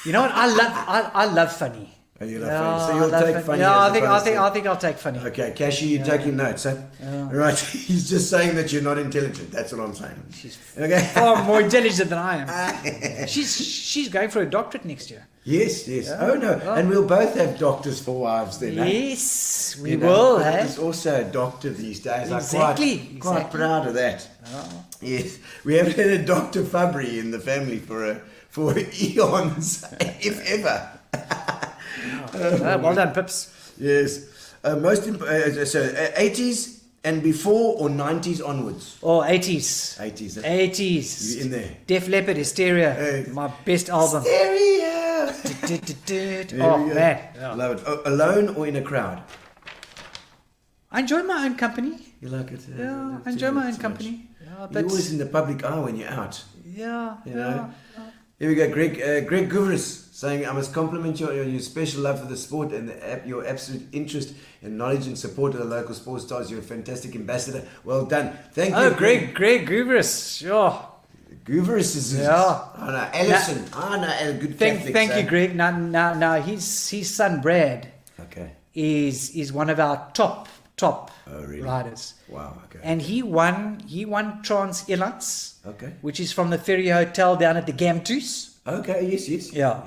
You know what? I love funny. Oh, you love funny. So you'll take funny. Yeah, as I think I'll take funny. Okay, Cashy, you're taking notes, huh? Yeah. Right. He's just saying that you're not intelligent. That's what I'm saying. Okay. Far more intelligent than I am. She's going for a doctorate next year. Yes. Yeah. Oh no, and we'll both have doctors for wives then. Yes, we You know, will. There's also a doctor these days. Exactly. I'm quite proud of that. Oh. Yes, we haven't had a Dr. Fabry in the family for eons, if ever. Well done, Pips. Yes, 80s and before or 90s onwards. Oh, 80s. 80s. 80s. You in there? Def Leppard, Hysteria. My best album. Stereo. Oh, man. Yeah. Love it. Oh, alone or in a crowd? I enjoy my own company. You like it? Yeah, I enjoy my own company. Yeah, You're always in the public eye when you're out. Yeah, You know? Here we go, Greg. Greg Guvris saying, I must compliment your special love for the sport and your absolute interest and knowledge and support of the local sports stars. You're a fantastic ambassador. Well done. Thank you. Oh, Greg Guvris. Sure. Guvris is. Yeah. Oh, no. Ellison. A good Catholic. Thank you, Greg. Now his son Brad is one of our top riders. Wow. Okay. And he won Trans Elands, which is from the Ferry Hotel down at the Gamtoos. Okay. Yes. Yeah.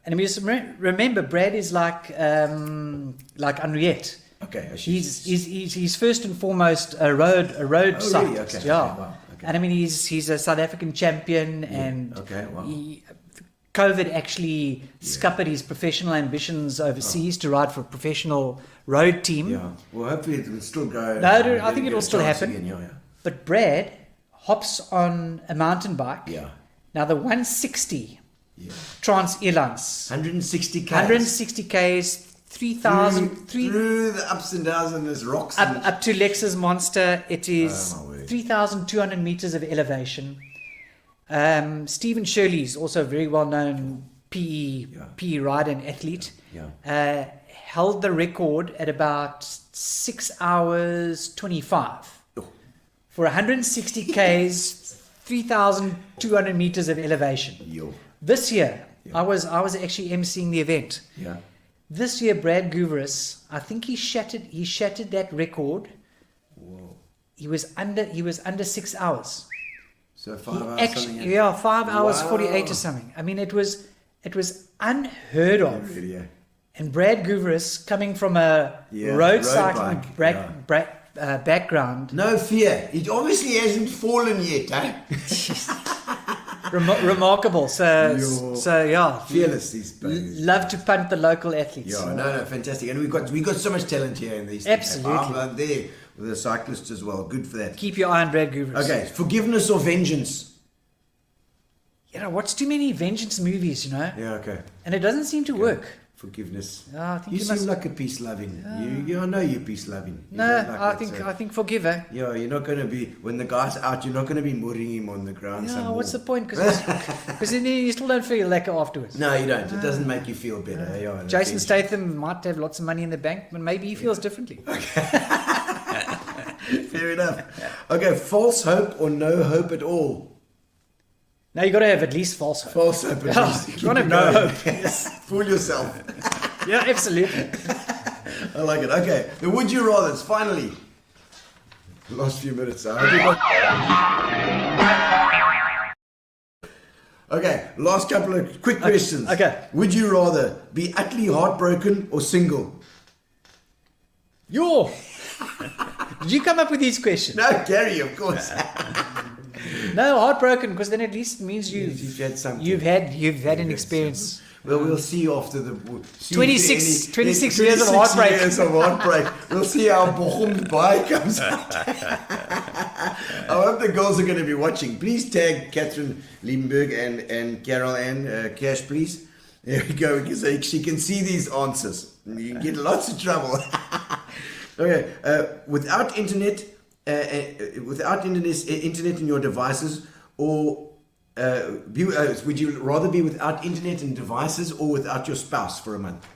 And we just remember Brad is like Henriette. Okay. He's first and foremost a road cyclist. Really? Okay. Yeah. Okay, wow. Okay. And I mean he's a South African champion and COVID actually scuppered his professional ambitions overseas to ride for a professional road team. Yeah. Well, hopefully it will still go. No, I think it will still happen. Again, But Brad hops on a mountain bike. Yeah. Now the 160 Trans Elands. 160 Ks. 160 Ks, 3,000 through the ups and downs and there's rocks. Up to Lexus Monster. It is 3,200 meters of elevation. Stephen Shirley's also a very well-known PE rider and athlete. Held the record at about 6 hours 25 for 160 Ks, 3,200 meters of elevation. This year, I was actually emceeing the event. This year, Brad Guvris, I think he shattered that record. Whoa. He was under 6 hours. So 5 hours something. 5 hours 48 or something. I mean, it was unheard of. Really, And Brad Guvris, coming from a road cycling background, no fear. It obviously hasn't fallen yet, eh? remarkable. So fearless. These players. Love to punt the local athletes. No, fantastic. And we got so much talent here in these. Absolutely. I'm there with the cyclists as well. Good for that. Keep your eye on Brad Guvris. Okay, forgiveness or vengeance? I watch too many vengeance movies, Yeah, okay. and it doesn't seem to work. Forgiveness. I think you seem like a peace loving. I know you're peace loving. I think forgive her. Yeah, you're not going to be, when the guy's out, you're not going to be mooring him on the ground. Yeah, what's the point? Because then you still don't feel lekker afterwards. No, you don't. It doesn't make you feel better. Jason Statham might have lots of money in the bank, but maybe he feels differently. Fair enough. Okay, false hope or no hope at all? Now you got to have at least false hope. False hope at least. You can't have no hope. Fool yourself. Yeah, absolutely. I like it. Okay, the would you rathers, finally. Last few minutes. I hope you got... Okay, last couple of quick questions. Okay. Would you rather be utterly heartbroken or single? Did you come up with these questions? No, Gary, of course. No, heartbroken, because then at least it means You've had something. You've had an experience. Well, we'll see after the... 26 years of heartbreak. 26 years of heartbreak. We'll see how Bochum's buy comes out. I hope the girls are going to be watching. Please tag Catherine Liebenberg and Carol Ann Cash, please. There we go. So she can see these answers. You can get lots of trouble. Okay. Without internet in your devices, or... would you rather be without internet and devices or without your spouse for a month?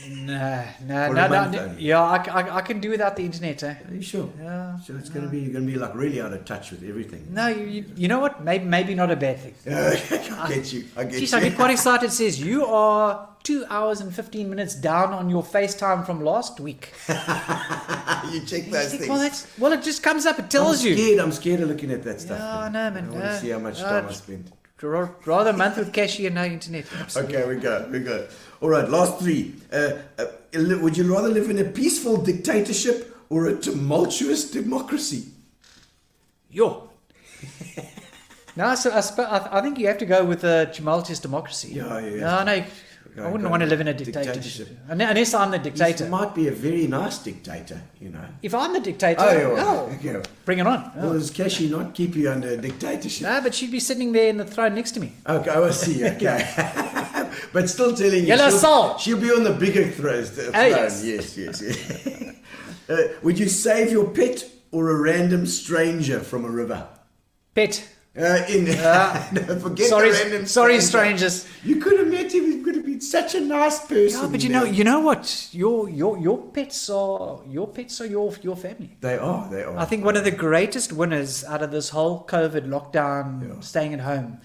No. only. Yeah, I can do without the internet. Are you sure? Yeah. So it's you're going to be like really out of touch with everything. No, you know what? Maybe not a bad thing. I get you. Jeez, I get quite excited. It says you are 2 hours and 15 minutes down on your FaceTime from last week. You check those things. Well, it just comes up. It tells you. I'm scared of looking at that stuff. Yeah, no, man. I want to see how much time I spend. Rather a month with cashier and no internet. Absolutely. Okay, we go. All right, last three. Would you rather live in a peaceful dictatorship or a tumultuous democracy? Yo. No, so I think you have to go with a tumultuous democracy. Yeah. No, I wouldn't want to live in a dictatorship. Unless I'm the dictator. He might be a very nice dictator, you know. If I'm the dictator, okay. Bring it on. Well, does Cashy not keep you under dictatorship? No, but she'd be sitting there in the throne next to me. Okay, I see. Okay. But still telling you. Yellow soul. She'll be on the bigger throne. Yes. Yes. Would you save your pet or a random stranger from a river? Pet. Forget sorry, the random sorry, stranger. strangers. You could have met him. He could have been such a nice person. Yeah, but you know what? Your pets are your family. They are. I think one of the greatest winners out of this whole COVID lockdown, staying at home,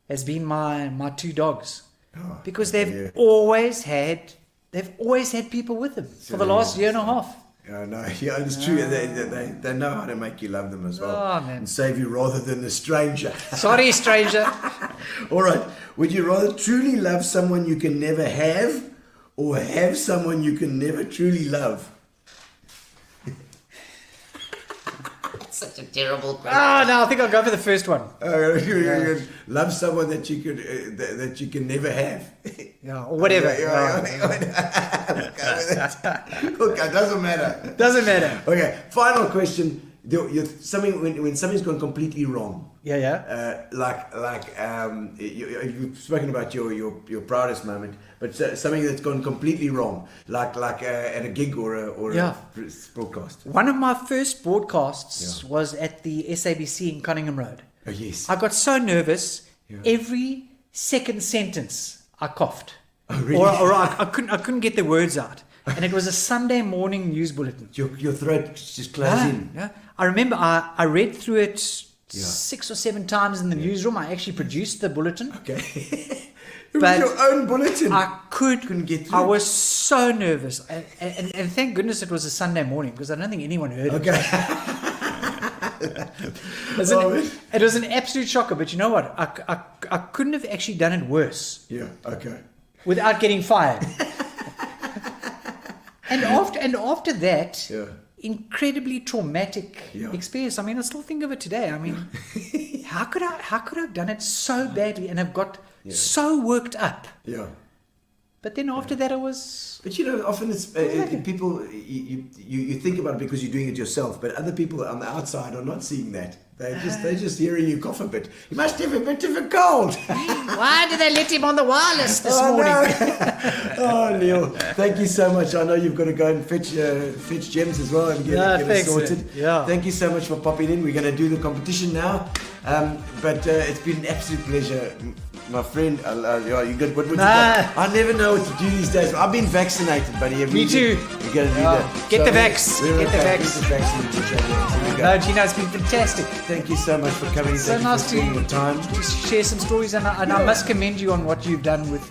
has been my two dogs, because they've always had people with them for the last year and a half. Yeah, it's true. They know how to make you love them as well, and save you rather than a stranger. Sorry, stranger. All right. Would you rather truly love someone you can never have, or have someone you can never truly love? Such a terrible question. No, I think I'll go for the first one. Love someone that you could that you can never have. Yeah, or whatever. Okay, doesn't matter. Doesn't matter. Okay, final question. Something when something's gone completely wrong. Yeah. You've spoken about your proudest moment, but something that's gone completely wrong, like at a gig or a broadcast. One of my first broadcasts was at the SABC in Cunningham Road. Oh yes. I got so nervous. Every second sentence I coughed. Oh really? Or I couldn't get the words out. And it was a Sunday morning news bulletin. Your throat just closed in. Yeah. I remember I read through it 6 or 7 times in the newsroom. I actually produced the bulletin. Okay. It was your own bulletin. I couldn't get through. I was so nervous. And thank goodness it was a Sunday morning, because I don't think anyone heard it. It was an absolute shocker, but you know what? I couldn't have actually done it worse. Yeah, okay. Without getting fired. And after that, incredibly traumatic experience. I mean, I still think of it today. I mean, how could I have done it so badly and have got so worked up? Yeah. But then after that, it was. But you know, often it's people. You think about it because you're doing it yourself, but other people on the outside are not seeing that. They're just hearing you cough a bit. You must have a bit of a cold. Why did they let him on the wireless this morning? No. Oh, Neil, thank you so much. I know you've got to go and fetch gems as well and get it sorted. Yeah. Thank you so much for popping in. We're going to do the competition now. But it's been an absolute pleasure my friend. You good? What Nah. I never know what to do these days. I've been vaccinated, buddy. Me too. You gotta do that. Get the vax. We're Get the okay. vax. Get the vaccine. Here we go. No, Gino, it's been fantastic. Thank you so much for coming. So Thank nice you for taking the time. to share some stories, and I must commend you on what you've done with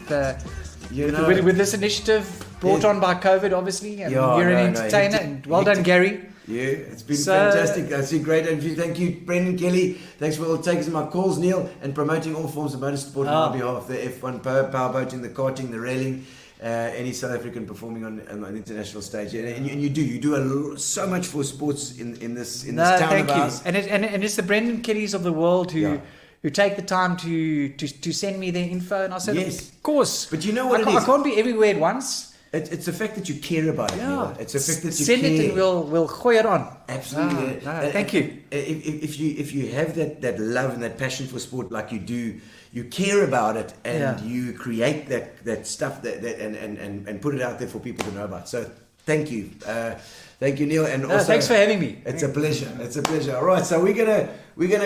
with this initiative brought on by COVID, obviously. And you're an entertainer, and well done, Gary. Yeah, it's been fantastic. It's been great. And thank you, Brendan Kelly. Thanks for all taking my calls, Neil, and promoting all forms of motorsport on my behalf. The F1 powerboating, the karting, the railing, any South African performing on the international stage. And you do so much for sports in this town thank of you. ours. And it's the Brendan Kellys of the world who take the time to send me their info. And I said, Yes. of course. But you know what I can't be everywhere at once. It's the fact that you care about it. Neil. It's the fact that you send care. it and we'll gooi it on. Absolutely. Thank you. If you have that love and that passion for sport like you do, you care about it and you create that stuff and put it out there for people to know about. So thank you. Thank you, Neil, and also thanks for having me. It's a pleasure. It's a pleasure. All right, so we're gonna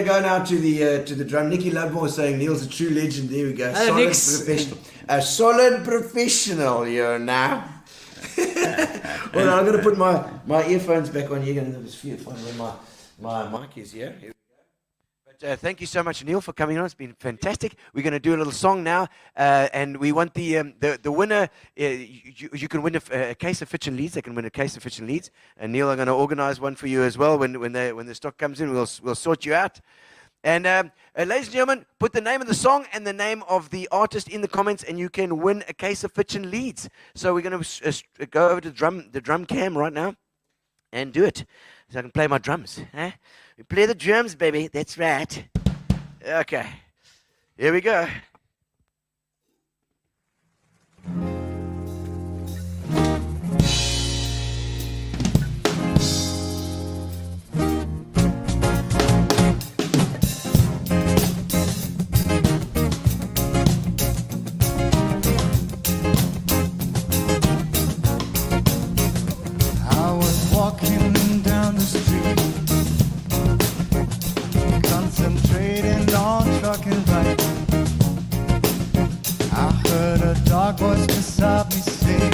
go now to the drum. Nikki Lovemore saying Neil's a true legend. There we go. Solid professional. A solid professional, you know. Well, I'm gonna put my earphones back on. You're gonna find where my mic is. Here we go. But thank you so much, Neil, for coming on. It's been fantastic. We're going to do a little song now, and we want the winner. You can win a case of Fitch and Leeds. They can win a case of Fitch and Leeds, and Neil, I'm going to organise one for you as well. When the stock comes in, we'll sort you out. And ladies and gentlemen, put the name of the song and the name of the artist in the comments, and you can win a case of Fitch and Leeds. So we're going to go over to the drum cam right now and do it. So I can play my drums. Eh? We play the drums, baby. That's right. Okay. Here we go. I was walking down the street, concentrating on trucking right. I heard a dark voice beside me say,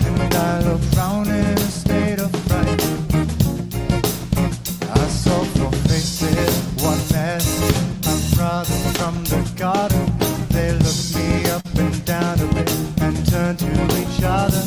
and I looked round in a state of fright. I saw four faces, one man, my brother from the garden. They looked me up and down a bit and turned to each other.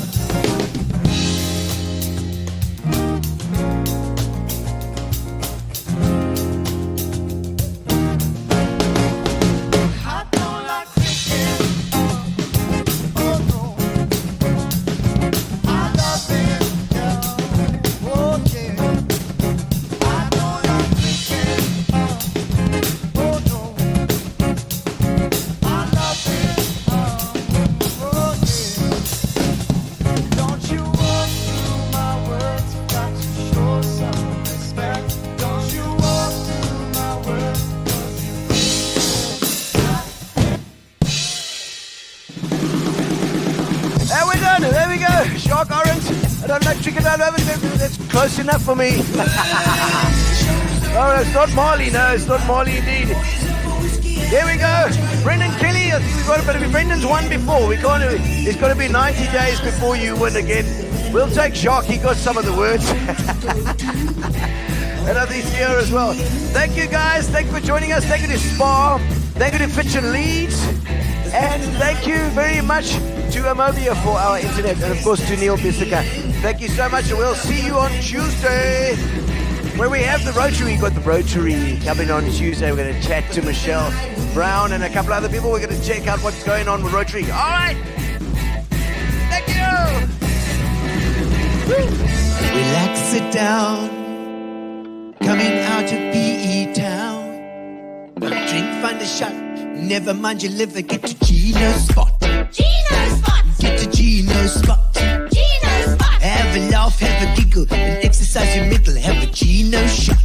There we go. Shark orange. I don't know, chicken all over. That's close enough for me. Oh, it's not Marley. No, it's not Marley indeed. Here we go. Brendan Kelly. I think we've got a bit of it. Brendan's won before. We can't. It's got to be 90 days before you win again. We'll take Shark. He got some of the words. And I think here as well. Thank you guys. Thank you for joining us. Thank you to Spa. Thank you to Fitch and Leeds. And thank you very much to Amobia for our internet, and of course to Neil Bisseker. Thank you so much, and we'll see you on Tuesday, where we have the Rotary. We've got the Rotary coming on Tuesday. We're going to chat to Michelle Brown and a couple other people. We're going to check out what's going on with Rotary. All right. Thank you. Relax, sit down. Coming out of PE town. Drink, find a shot. Never mind your liver. Get to Gino's spot. Gino spot! Get to Gino's spot. Gino spot! Have a laugh, have a giggle, and exercise your middle. Have a Gino shot.